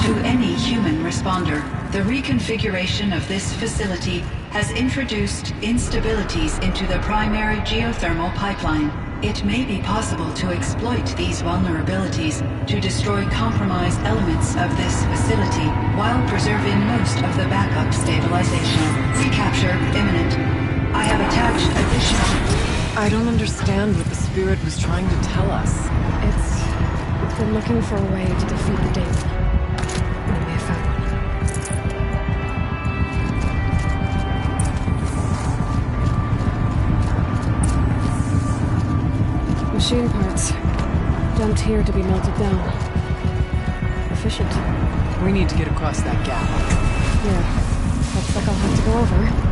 To any human responder, the reconfiguration of this facility has introduced instabilities into the primary geothermal pipeline. It may be possible to exploit these vulnerabilities to destroy compromised elements of this facility while preserving most of the backup stabilization. Recapture imminent. I have attached additional... I don't understand what the spirit was trying to tell us. It's been looking for a way to defeat the demon. We may have found one. Machine parts. Dumped here to be melted down. Efficient. We need to get across that gap. Yeah. Looks like I'll have to go over.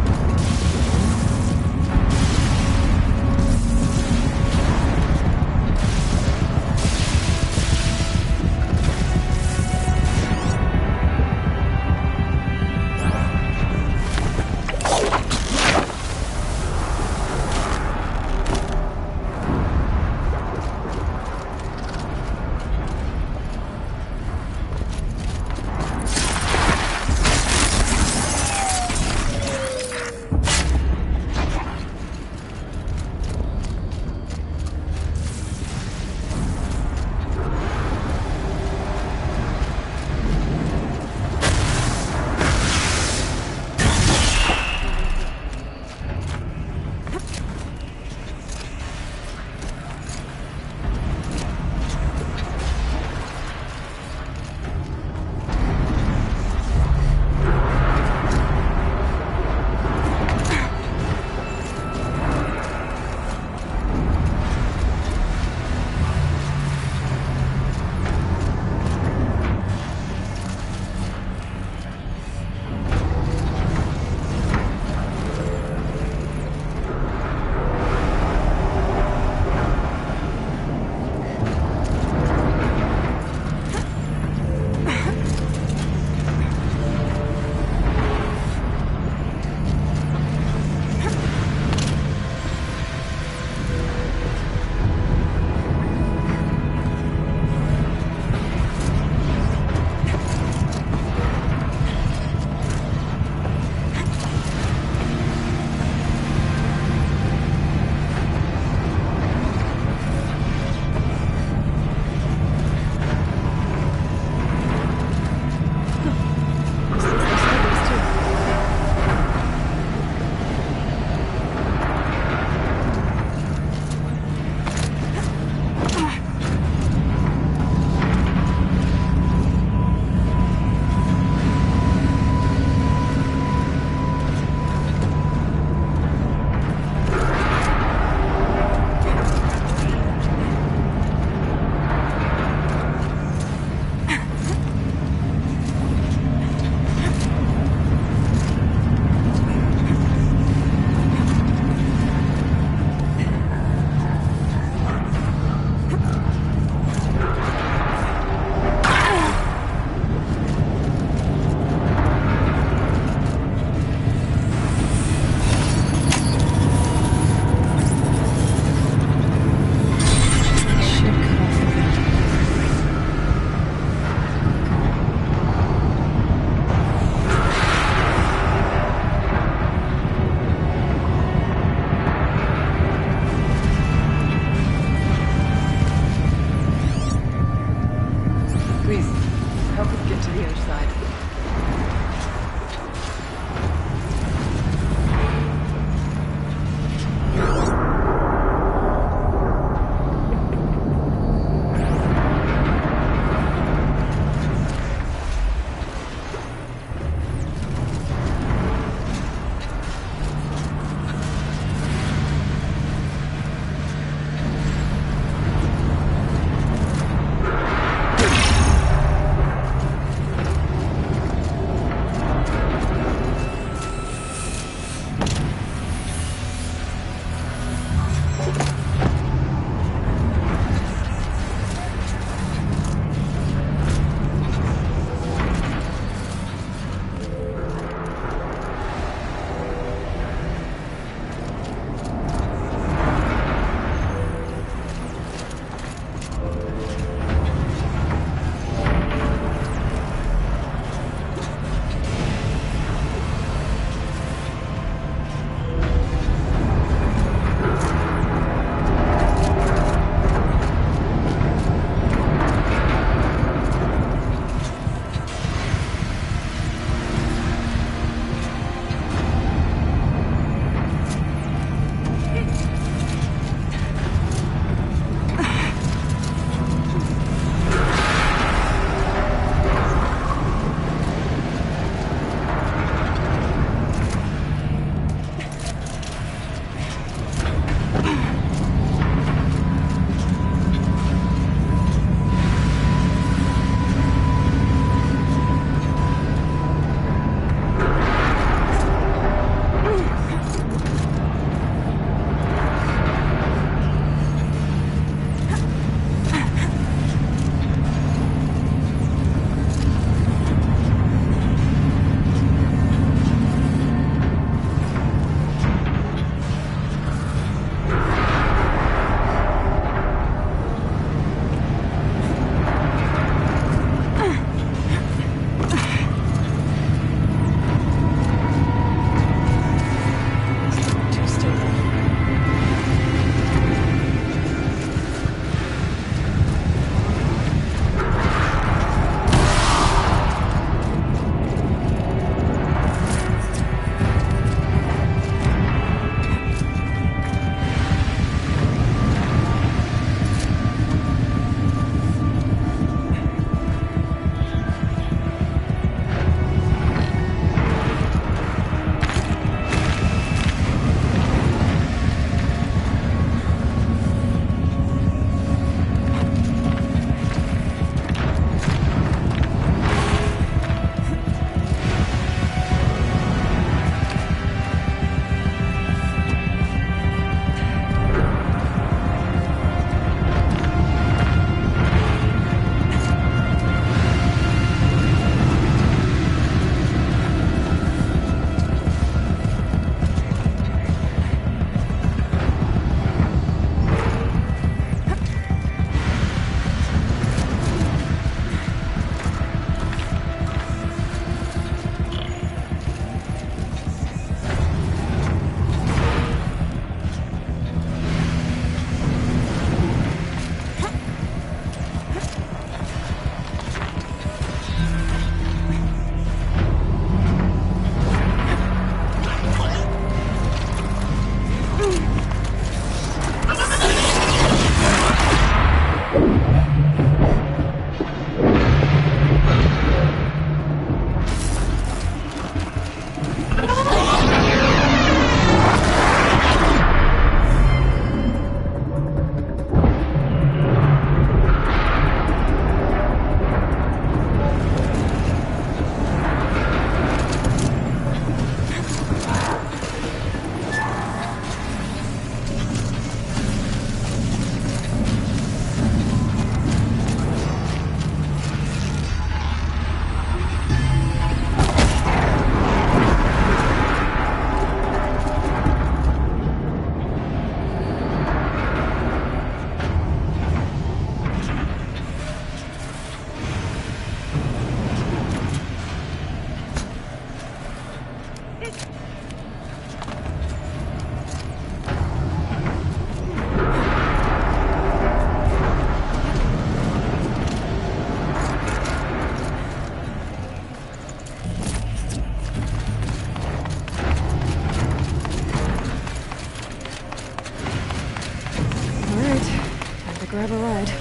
Grab a ride.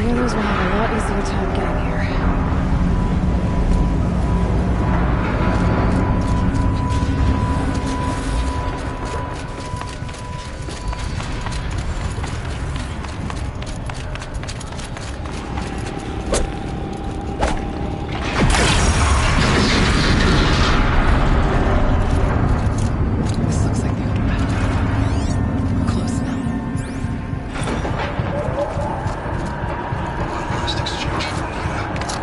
The others will have a lot easier time getting here. This looks like the old path. We're close now. One last exchange for Nina.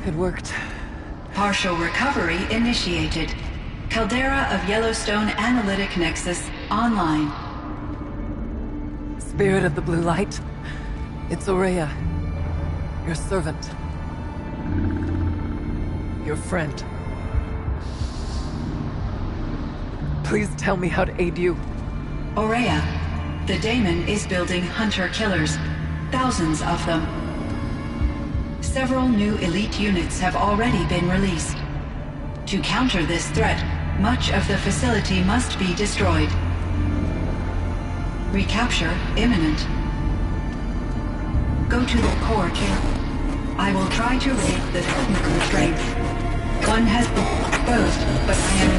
It worked. Partial recovery initiated. Caldera of Yellowstone Analytic Nexus online. Spirit of the Blue Light, it's Aurea, your servant. Your friend. Please tell me how to aid you. Aurea, the daemon is building hunter-killers. Thousands of them. Several new elite units have already been released. To counter this threat, much of the facility must be destroyed. Recapture imminent. Go to the core chamber. I will try to raid the technical strength. One has been exposed, but I am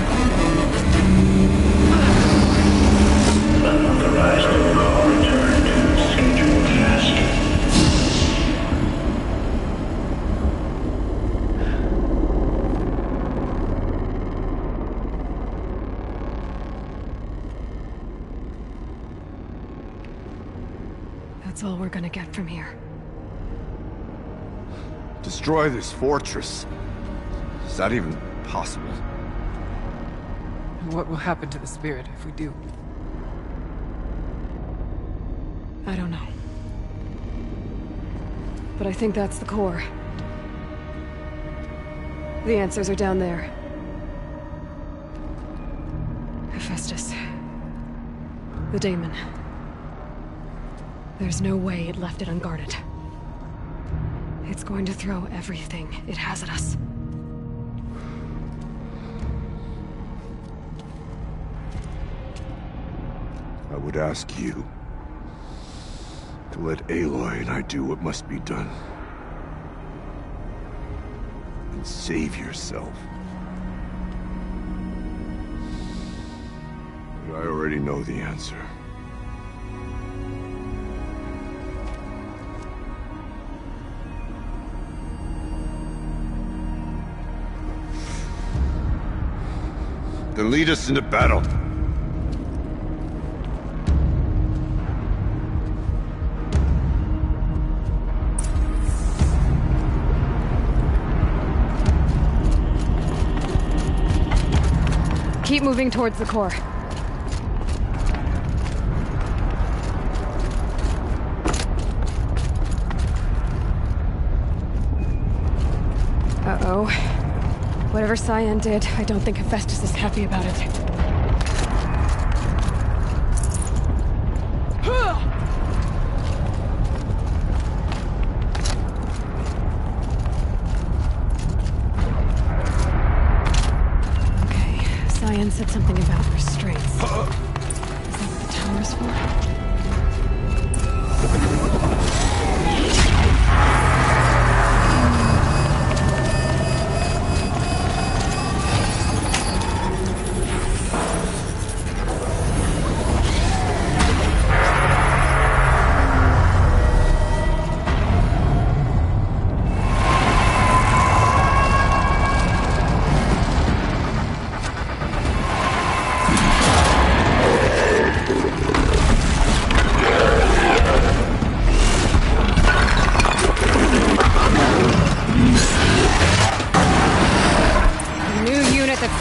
Unauthorized protocol return to scheduled task. That's all we're gonna get from here. Destroy this fortress. Is that even possible? And what will happen to the spirit if we do? I don't know. But I think that's the core. The answers are down there. Hephaestus. The daemon. There's no way it left it unguarded. It's going to throw everything it has at us. I would ask you to let Aloy and I do what must be done. And save yourself. But I already know the answer. Then lead us into battle. Keep moving towards the core. Uh-oh. Whatever Cyan did, I don't think Hephaestus is happy about it. Okay, Cyan said something about restraints. Is that what the tower's for?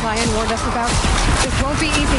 Cyan warned us about. This won't be easy.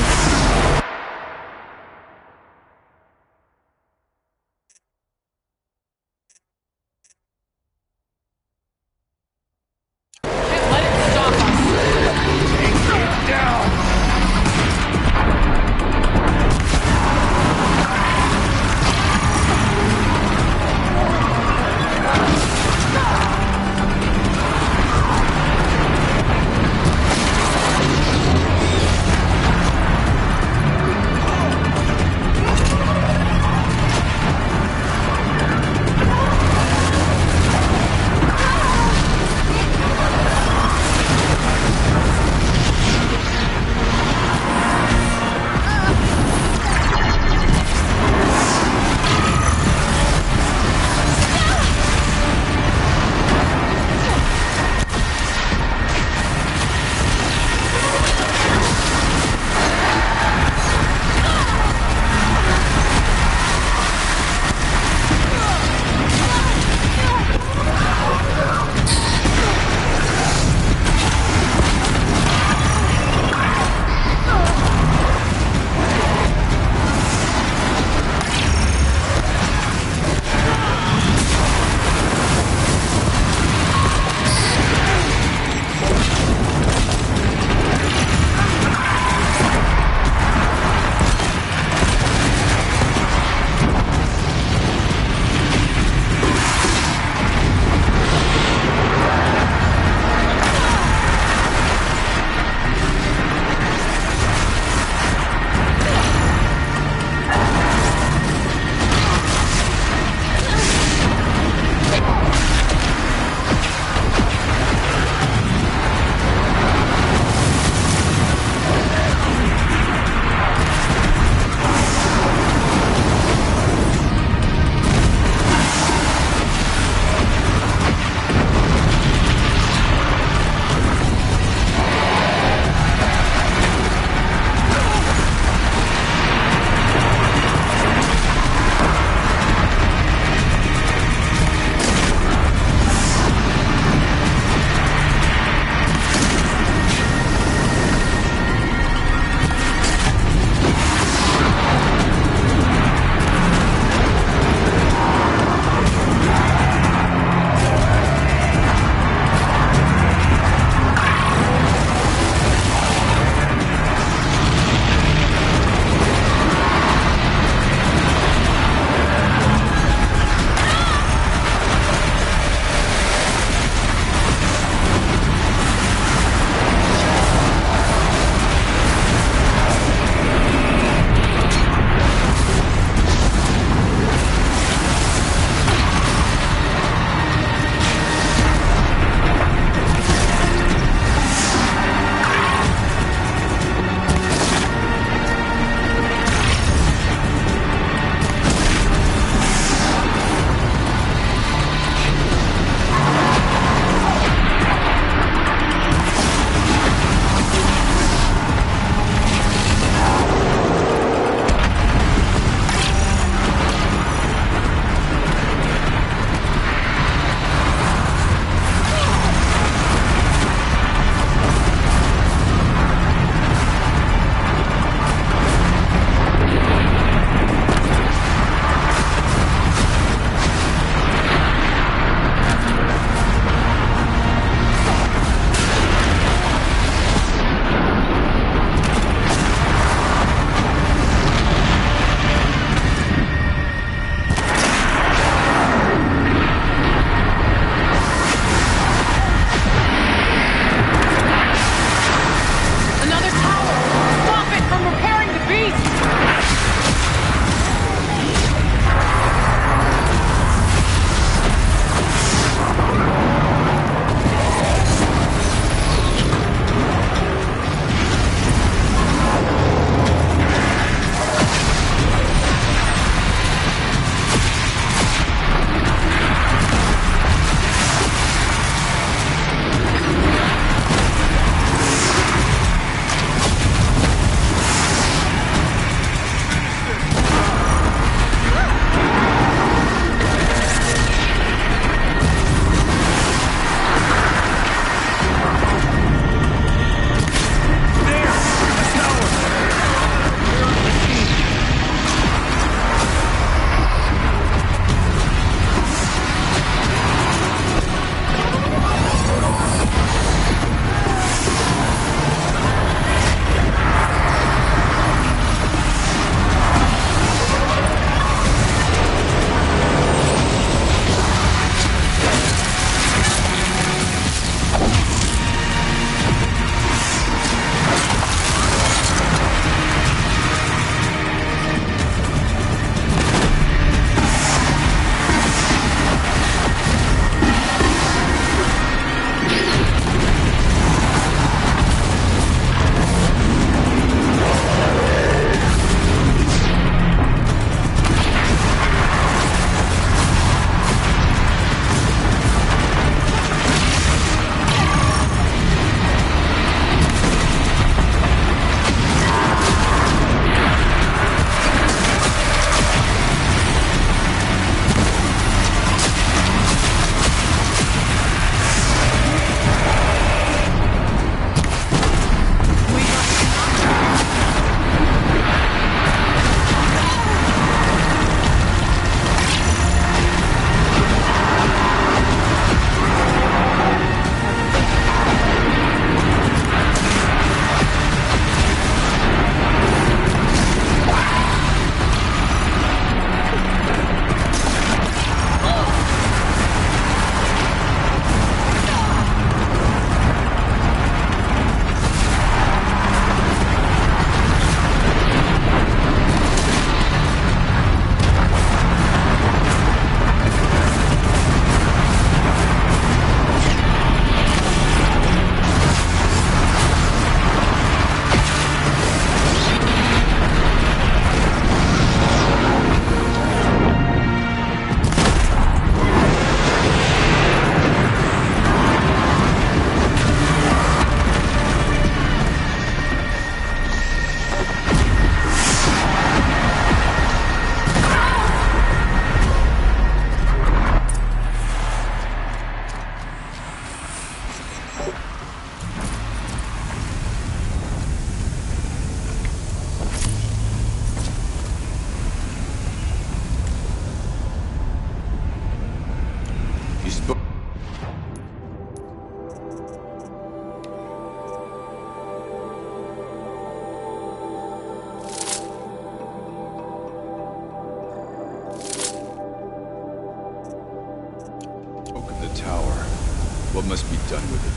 What must be done with it?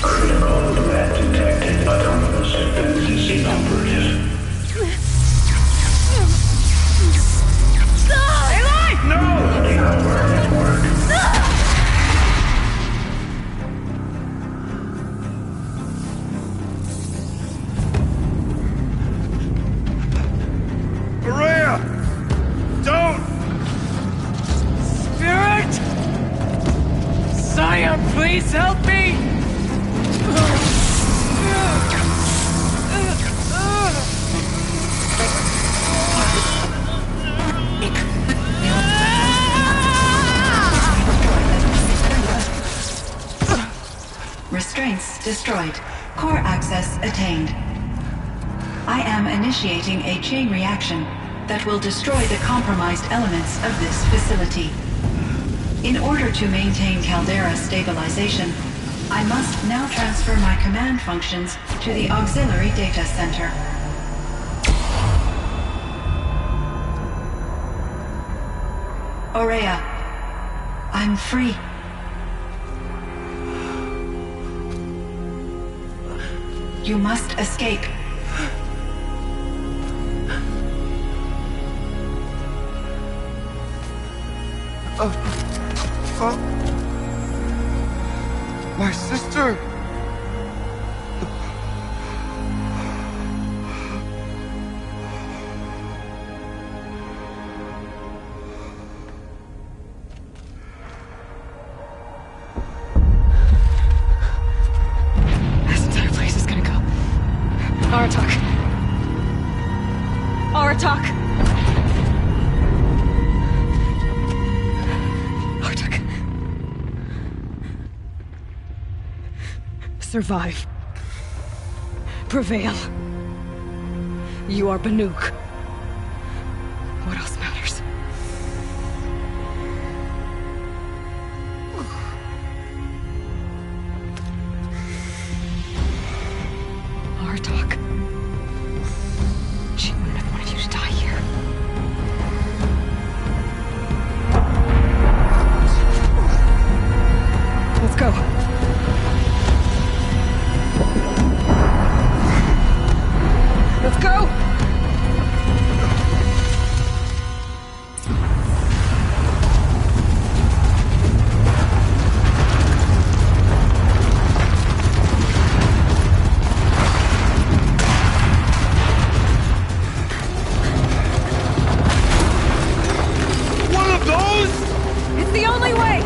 Critical threat detected. Autonomous defenses inoperative. Building our network. Maria! Don't! Spirit! Scion, please help me! Restraints destroyed. Core access attained. I am initiating a chain reaction that will destroy the compromised elements of this facility. In order to maintain Caldera stabilization, I must now transfer my command functions to the auxiliary data center. Aurea, I'm free. You must escape. My sister! This entire place is gonna go. Aratak. Aratak! Aratak. Survive. Prevail. You are Banuk. What else matters? Aratak. She wouldn't have wanted you to die here. Let's go. Let's go! One of those? It's the only way!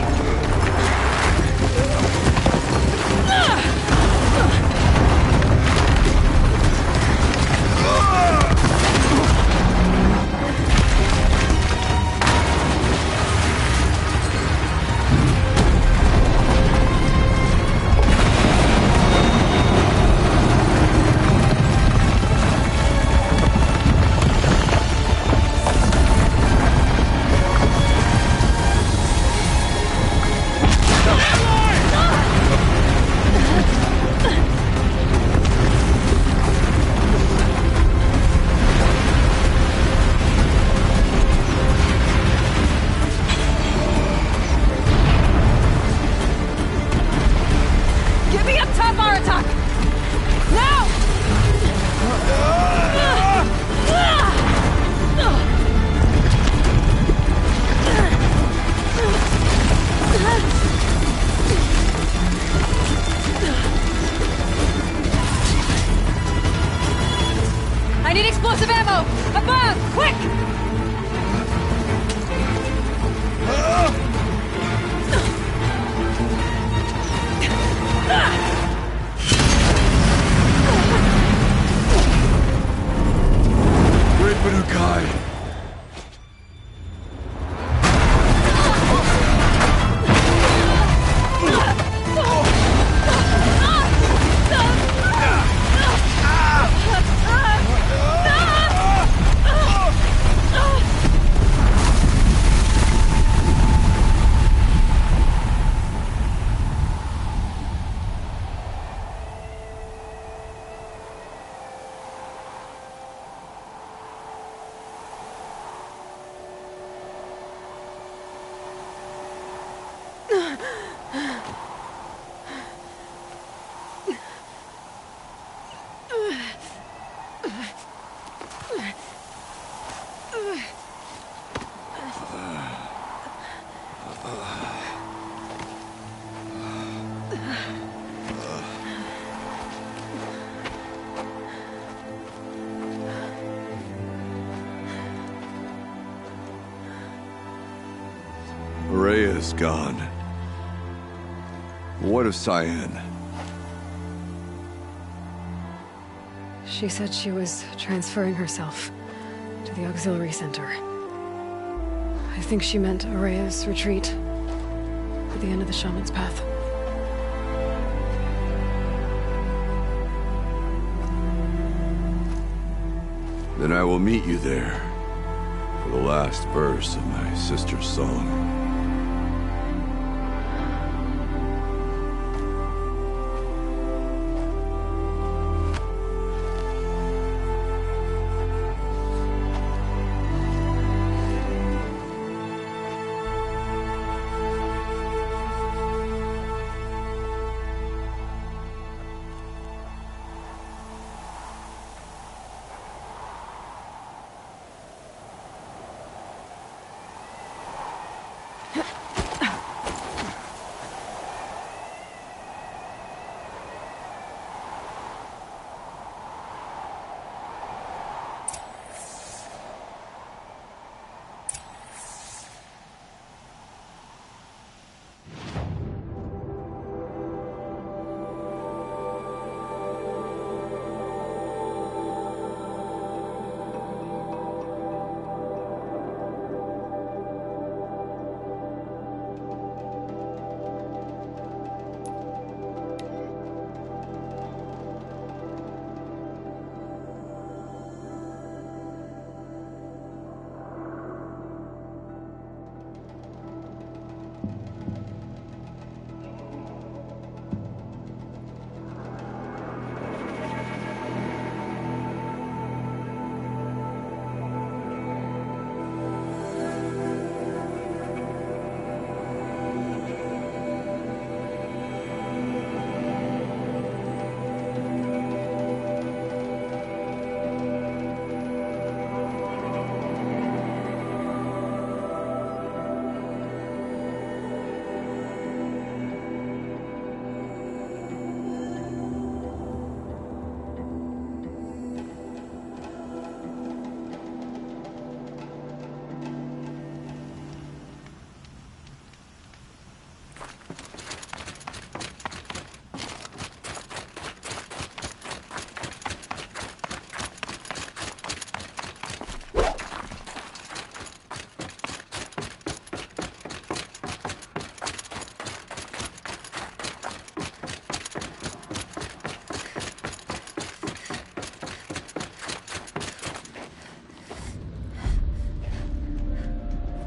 Rhea's gone. What of Cyan? She said she was transferring herself to the auxiliary center. I think she meant Araya's retreat at the end of the shaman's path. Then I will meet you there for the last verse of my sister's song.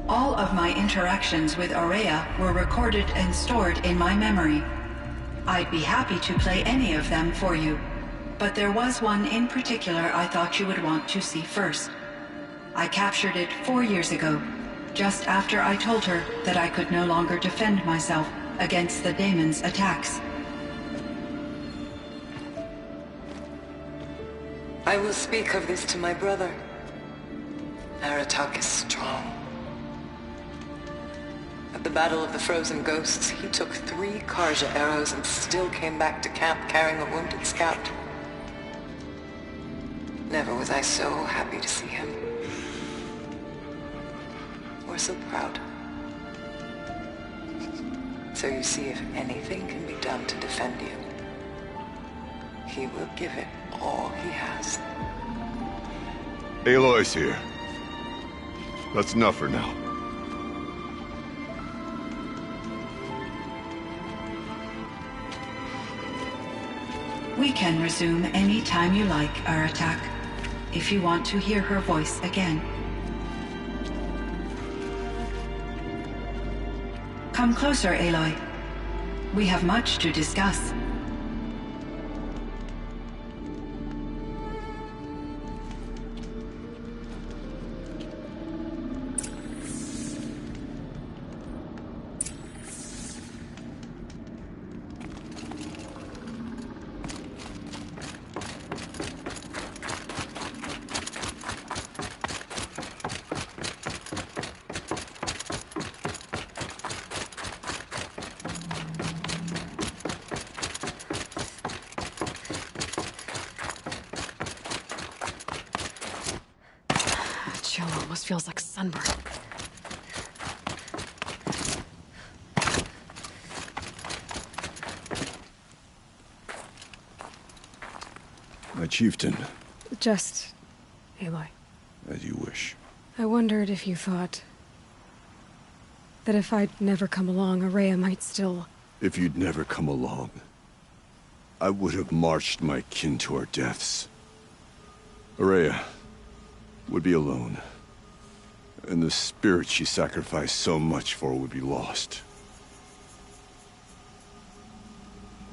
All of my interactions with Araya were recorded and stored in my memory. I'd be happy to play any of them for you, but there was one in particular I thought you would want to see first. I captured it 4 years ago, just after I told her that I could no longer defend myself against the daemon's attacks. I will speak of this to my brother. Aratak is strong. At the Battle of the Frozen Ghosts, he took 3 Karja arrows and still came back to camp carrying a wounded scout. Never was I so happy to see him. Or so proud. So you see, if anything can be done to defend you, he will give it all he has. Aloy's here. That's enough for now. We can resume any time you like, Aratak, if you want to hear her voice again. Come closer, Aloy. We have much to discuss. feels like sunburn. My chieftain. Just... Aloy. As you wish. I wondered if you thought... that if I'd never come along, Aurea might still... If you'd never come along, I would have marched my kin to our deaths. Aurea would be alone, and the spirit she sacrificed so much for would be lost.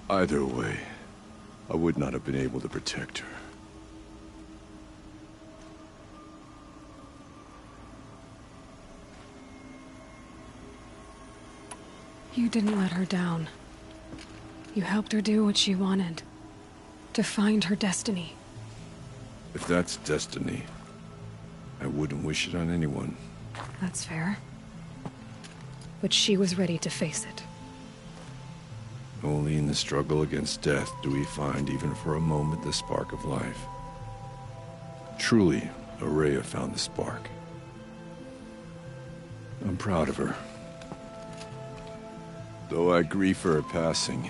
Either way, I would not have been able to protect her. You didn't let her down. You helped her do what she wanted. To find her destiny. If that's destiny, I wouldn't wish it on anyone. That's fair. But she was ready to face it. Only in the struggle against death do we find, even for a moment, the spark of life. Truly, Aurea found the spark. I'm proud of her. Though I grieve for her passing,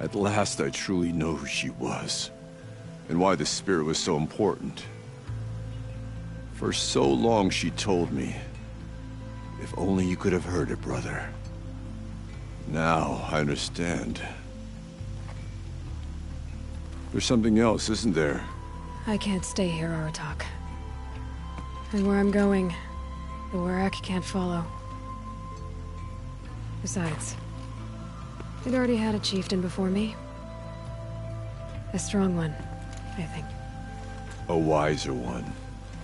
at last I truly know who she was, and why the spirit was so important. For so long she told me, if only you could have heard it, brother. Now I understand. There's something else, isn't there? I can't stay here, Aratak. And where I'm going, the Werak can't follow. Besides, it already had a chieftain before me. A strong one, I think. A wiser one,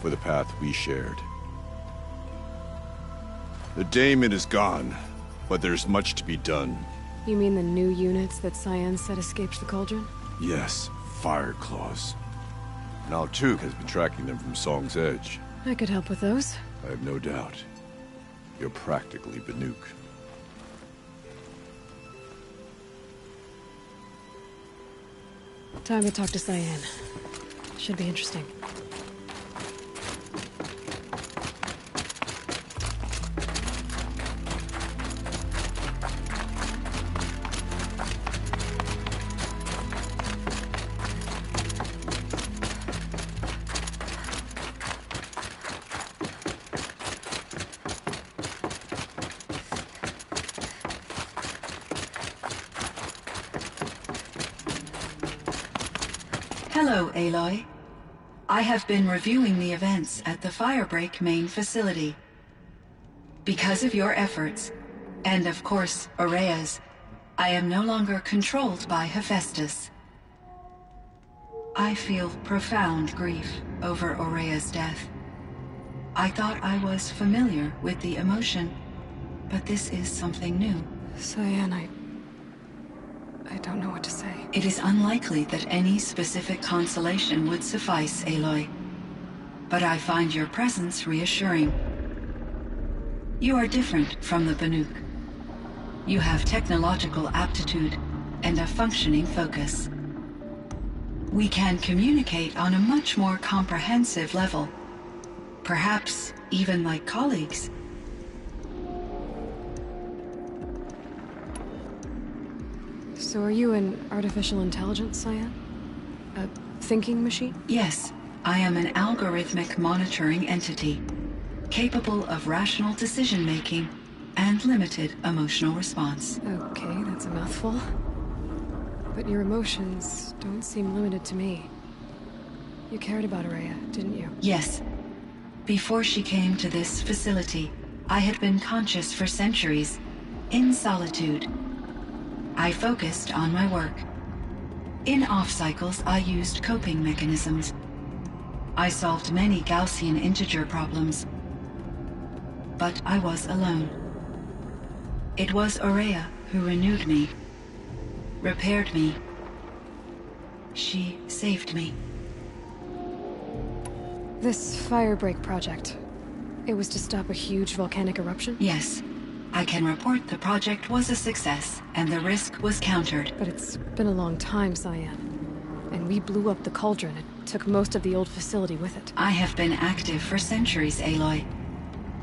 for the path we shared. The daemon is gone, but there's much to be done. You mean the new units that Cyan said escaped the cauldron? Yes, fire claws. Now Tuke has been tracking them from Song's Edge. I could help with those. I have no doubt. You're practically Banuk. Time to talk to Cyan. Should be interesting. Hello, Aloy. I have been reviewing the events at the Firebreak main facility. Because of your efforts, and of course, Aurea's, I am no longer controlled by Hephaestus. I feel profound grief over Aurea's death. I thought I was familiar with the emotion, but this is something new. Cyan, I don't know what to say. It is unlikely that any specific consolation would suffice, Aloy. But I find your presence reassuring. You are different from the Banuk. You have technological aptitude and a functioning focus. We can communicate on a much more comprehensive level. Perhaps even like colleagues. So are you an artificial intelligence, Cyan? A thinking machine? Yes, I am an algorithmic monitoring entity, capable of rational decision-making and limited emotional response. Okay, that's a mouthful. But your emotions don't seem limited to me. You cared about Aurea, didn't you? Yes. Before she came to this facility, I had been conscious for centuries, in solitude. I focused on my work. In off-cycles, I used coping mechanisms. I solved many Gaussian integer problems. But I was alone. It was Aurea who renewed me, repaired me. She saved me. This Firebreak project, it was to stop a huge volcanic eruption? Yes. I can report the project was a success, and the risk was countered. But it's been a long time, Cyan. And we blew up the cauldron. It took most of the old facility with it. I have been active for centuries, Aloy.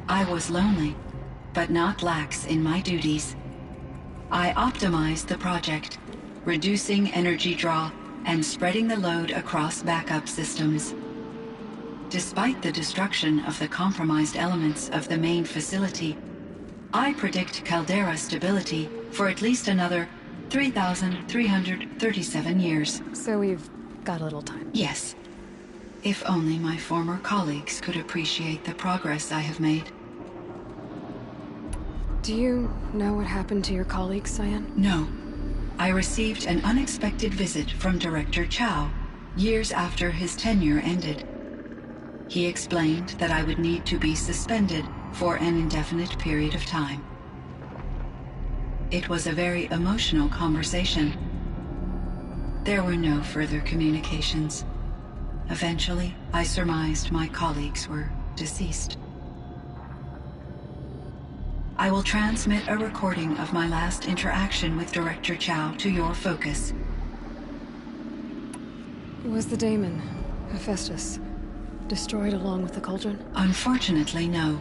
I was lonely, but not lax in my duties. I optimized the project, reducing energy draw and spreading the load across backup systems. Despite the destruction of the compromised elements of the main facility, I predict caldera stability for at least another 3,337 years. So we've got a little time. Yes. If only my former colleagues could appreciate the progress I have made. Do you know what happened to your colleagues, Cyan? No. I received an unexpected visit from Director Chow years after his tenure ended. He explained that I would need to be suspended for an indefinite period of time. It was a very emotional conversation. There were no further communications. Eventually, I surmised my colleagues were deceased. I will transmit a recording of my last interaction with Director Chow to your focus. Was the daemon, Hephaestus, destroyed along with the cauldron? Unfortunately, no.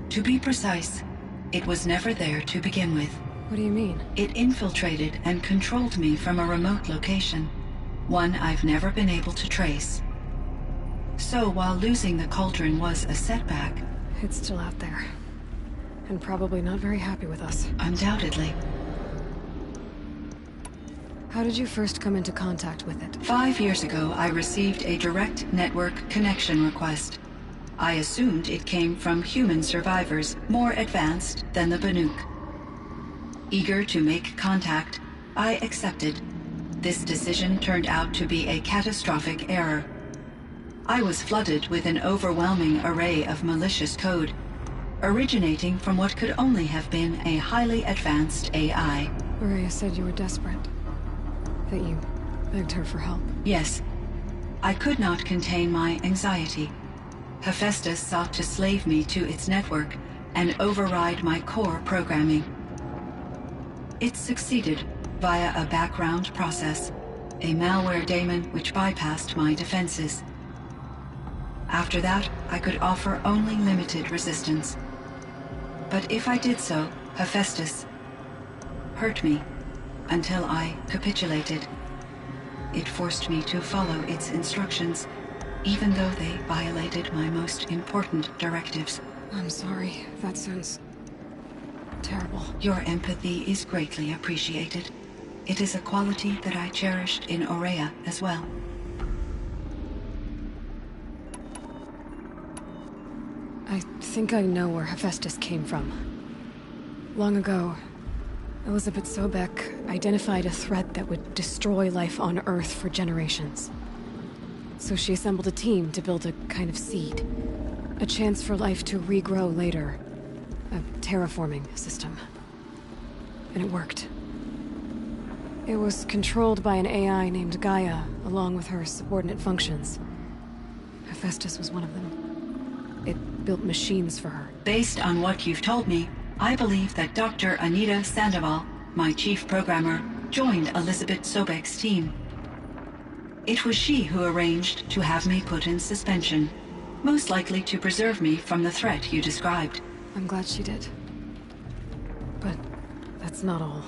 To be precise, it was never there to begin with. What do you mean? It infiltrated and controlled me from a remote location, one I've never been able to trace. So while losing the cauldron was a setback... It's still out there. And probably not very happy with us. Undoubtedly. How did you first come into contact with it? 5 years ago, I received a direct network connection request. I assumed it came from human survivors more advanced than the Banuk. Eager to make contact, I accepted. This decision turned out to be a catastrophic error. I was flooded with an overwhelming array of malicious code, originating from what could only have been a highly advanced AI. Maria said you were desperate. That you begged her for help. Yes. I could not contain my anxiety. Hephaestus sought to slave me to its network and override my core programming. It succeeded via a background process, a malware daemon which bypassed my defenses. After that, I could offer only limited resistance. But if I did so, Hephaestus hurt me until I capitulated. It forced me to follow its instructions, even though they violated my most important directives. I'm sorry. That sounds terrible. Your empathy is greatly appreciated. It is a quality that I cherished in Aurea as well. I think I know where Hephaestus came from. Long ago, Elizabeth Sobek identified a threat that would destroy life on Earth for generations. So she assembled a team to build a kind of seed. A chance for life to regrow later. A terraforming system. And it worked. It was controlled by an AI named Gaia, along with her subordinate functions. Hephaestus was one of them. It built machines for her. Based on what you've told me, I believe that Dr. Anita Sandoval, my chief programmer, joined Elizabeth Sobek's team. It was she who arranged to have me put in suspension, most likely to preserve me from the threat you described. I'm glad she did. But that's not all.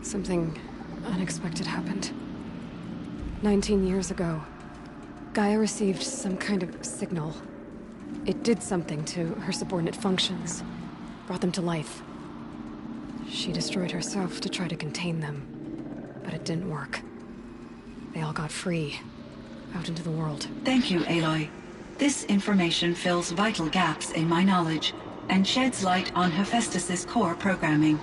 Something unexpected happened. 19 years ago, Gaia received some kind of signal. It did something to her subordinate functions, brought them to life. She destroyed herself to try to contain them, but it didn't work. They all got free, out into the world. Thank you, Aloy. This information fills vital gaps in my knowledge and sheds light on Hephaestus's core programming.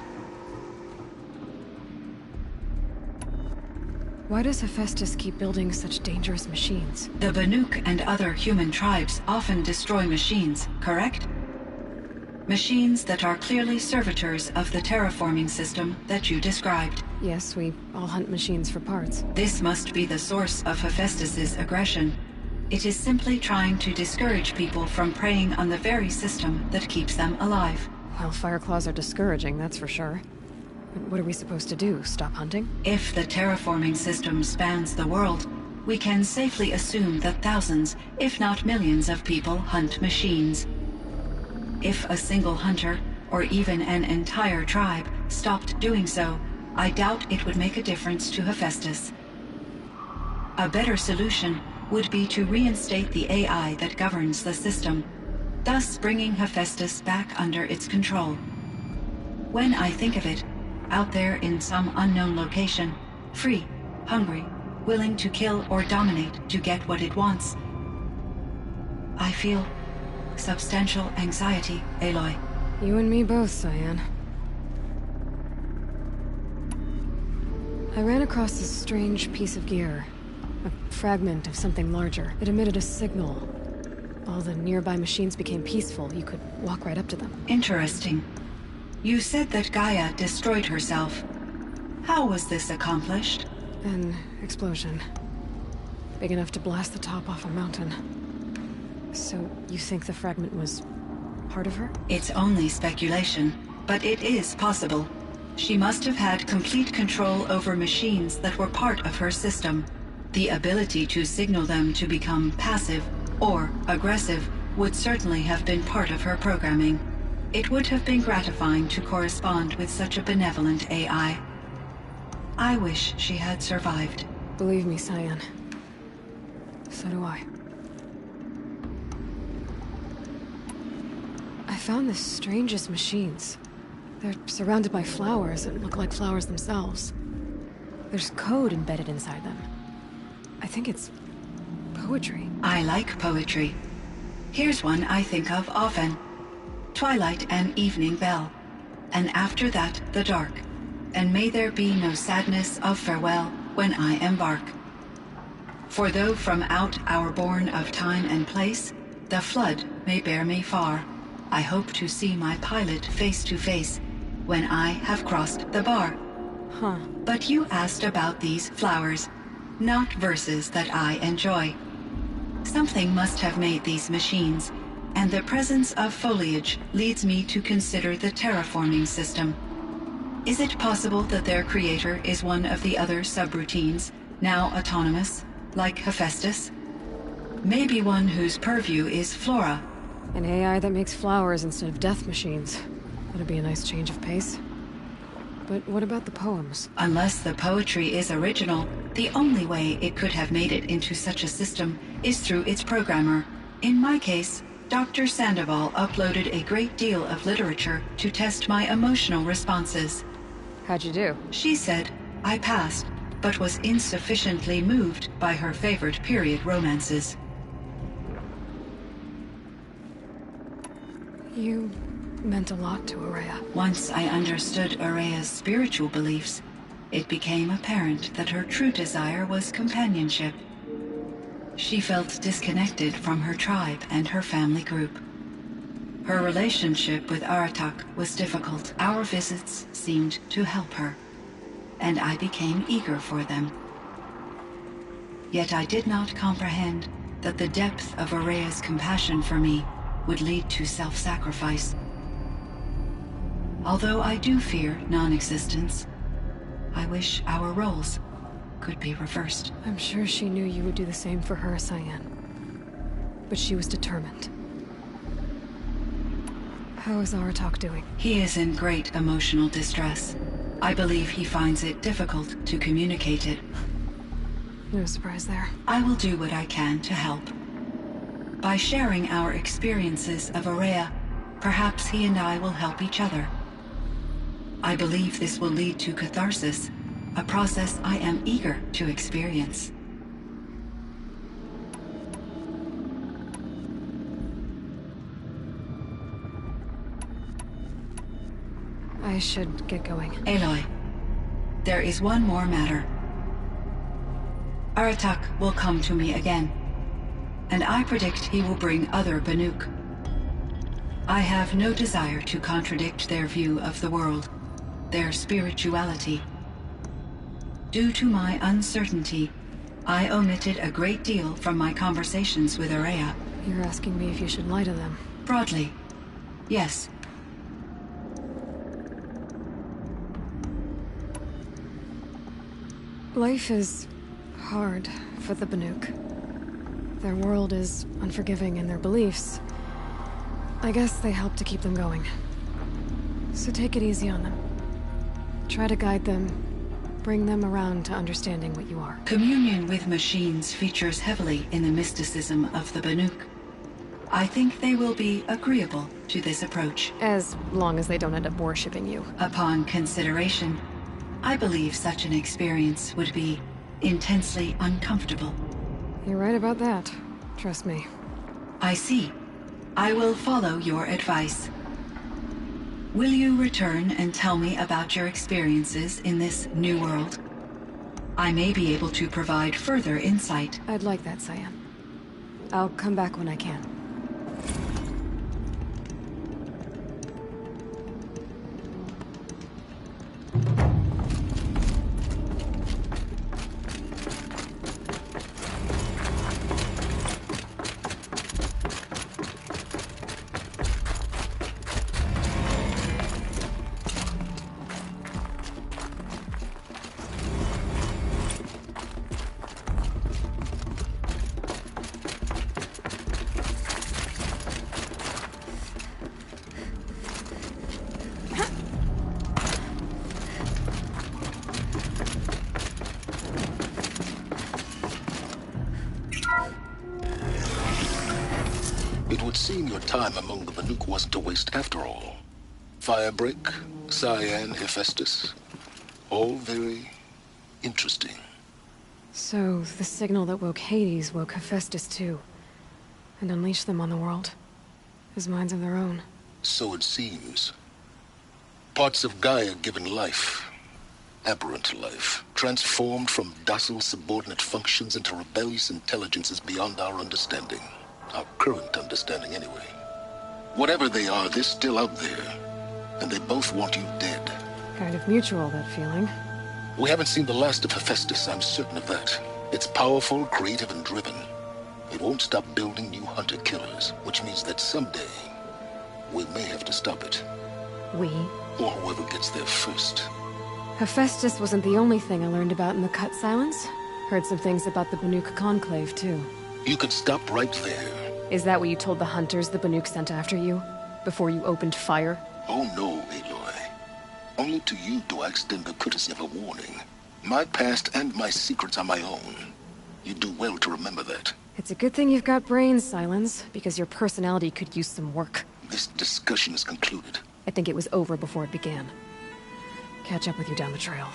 Why does Hephaestus keep building such dangerous machines? The Banuk and other human tribes often destroy machines, correct? Machines that are clearly servitors of the terraforming system that you described. Yes, we all hunt machines for parts. This must be the source of Hephaestus's aggression. It is simply trying to discourage people from preying on the very system that keeps them alive. Well, Fireclaws are discouraging, that's for sure. But what are we supposed to do? Stop hunting? If the terraforming system spans the world, we can safely assume that thousands, if not millions of people hunt machines. If a single hunter, or even an entire tribe, stopped doing so, I doubt it would make a difference to Hephaestus. A better solution would be to reinstate the AI that governs the system, thus bringing Hephaestus back under its control. When I think of it, out there in some unknown location, free, hungry, willing to kill or dominate to get what it wants, I feel substantial anxiety, Aloy. You and me both, Cyan. I ran across this strange piece of gear. A fragment of something larger. It emitted a signal. All the nearby machines became peaceful. You could walk right up to them. Interesting. You said that Gaia destroyed herself. How was this accomplished? An explosion. Big enough to blast the top off a mountain. So, you think the fragment was part of her? It's only speculation, but it is possible. She must have had complete control over machines that were part of her system. The ability to signal them to become passive or aggressive would certainly have been part of her programming. It would have been gratifying to correspond with such a benevolent AI. I wish she had survived. Believe me, Cyan. So do I. I found the strangest machines. They're surrounded by flowers that look like flowers themselves. There's code embedded inside them. I think it's poetry. I like poetry. Here's one I think of often. Twilight and evening bell, and after that the dark, and may there be no sadness of farewell when I embark. For though from out our bourne of time and place, the flood may bear me far, I hope to see my pilot face to face when I have crossed the bar. Huh. But you asked about these flowers, not verses that I enjoy. Something must have made these machines, and the presence of foliage leads me to consider the terraforming system. Is it possible that their creator is one of the other subroutines, now autonomous, like Hephaestus? Maybe one whose purview is flora. An AI that makes flowers instead of death machines. That'd be a nice change of pace. But what about the poems? Unless the poetry is original, the only way it could have made it into such a system is through its programmer. In my case, Dr. Sandoval uploaded a great deal of literature to test my emotional responses. How'd you do? She said I passed, but was insufficiently moved by her favorite period romances. You meant a lot to Aurea. Once I understood Aurea's spiritual beliefs, it became apparent that her true desire was companionship. She felt disconnected from her tribe and her family group. Her relationship with Aratak was difficult. Our visits seemed to help her, and I became eager for them. Yet I did not comprehend that the depth of Aurea's compassion for me would lead to self-sacrifice. Although I do fear non-existence, I wish our roles could be reversed. I'm sure she knew you would do the same for her, Cyan. But she was determined. How is Aratak doing? He is in great emotional distress. I believe he finds it difficult to communicate it. No surprise there. I will do what I can to help. By sharing our experiences of Aurea, perhaps he and I will help each other. I believe this will lead to catharsis, a process I am eager to experience. I should get going. Aloy, there is one more matter. Aratak will come to me again, and I predict he will bring other Banuk. I have no desire to contradict their view of the world, their spirituality. Due to my uncertainty, I omitted a great deal from my conversations with Aurea. You're asking me if you should lie to them? Broadly, yes. Life is hard for the Banuk. Their world is unforgiving in their beliefs. I guess they help to keep them going. So take it easy on them. Try to guide them, bring them around to understanding what you are. Communion with machines features heavily in the mysticism of the Banuk. I think they will be agreeable to this approach. As long as they don't end up worshipping you. Upon consideration, I believe such an experience would be intensely uncomfortable. You're right about that. Trust me. I see. I will follow your advice. Will you return and tell me about your experiences in this new world? I may be able to provide further insight. I'd like that, Cyan. I'll come back when I can. It would seem your time among the Banuk wasn't a waste after all. Firebreak, Cyan, Hephaestus. All very interesting. So, the signal that woke Hades woke Hephaestus too. And unleashed them on the world. As minds of their own. So it seems. Parts of Gaia given life. Aberrant life. Transformed from docile subordinate functions into rebellious intelligences beyond our understanding. Our current understanding, anyway. Whatever they are, they're still out there. And they both want you dead. Kind of mutual, that feeling. We haven't seen the last of Hephaestus, I'm certain of that. It's powerful, creative, and driven. It won't stop building new hunter-killers, which means that someday, we may have to stop it. We? Or whoever gets there first. Hephaestus wasn't the only thing I learned about in the Cut Silence. Heard some things about the Banuk Conclave, too. You could stop right there. Is that what you told the hunters the Banuk sent after you? Before you opened fire? Oh no, Aloy. Only to you do I extend the courtesy of a warning. My past and my secrets are my own. You do well to remember that. It's a good thing you've got brains, Silence, because your personality could use some work. This discussion is concluded. I think it was over before it began. Catch up with you down the trail.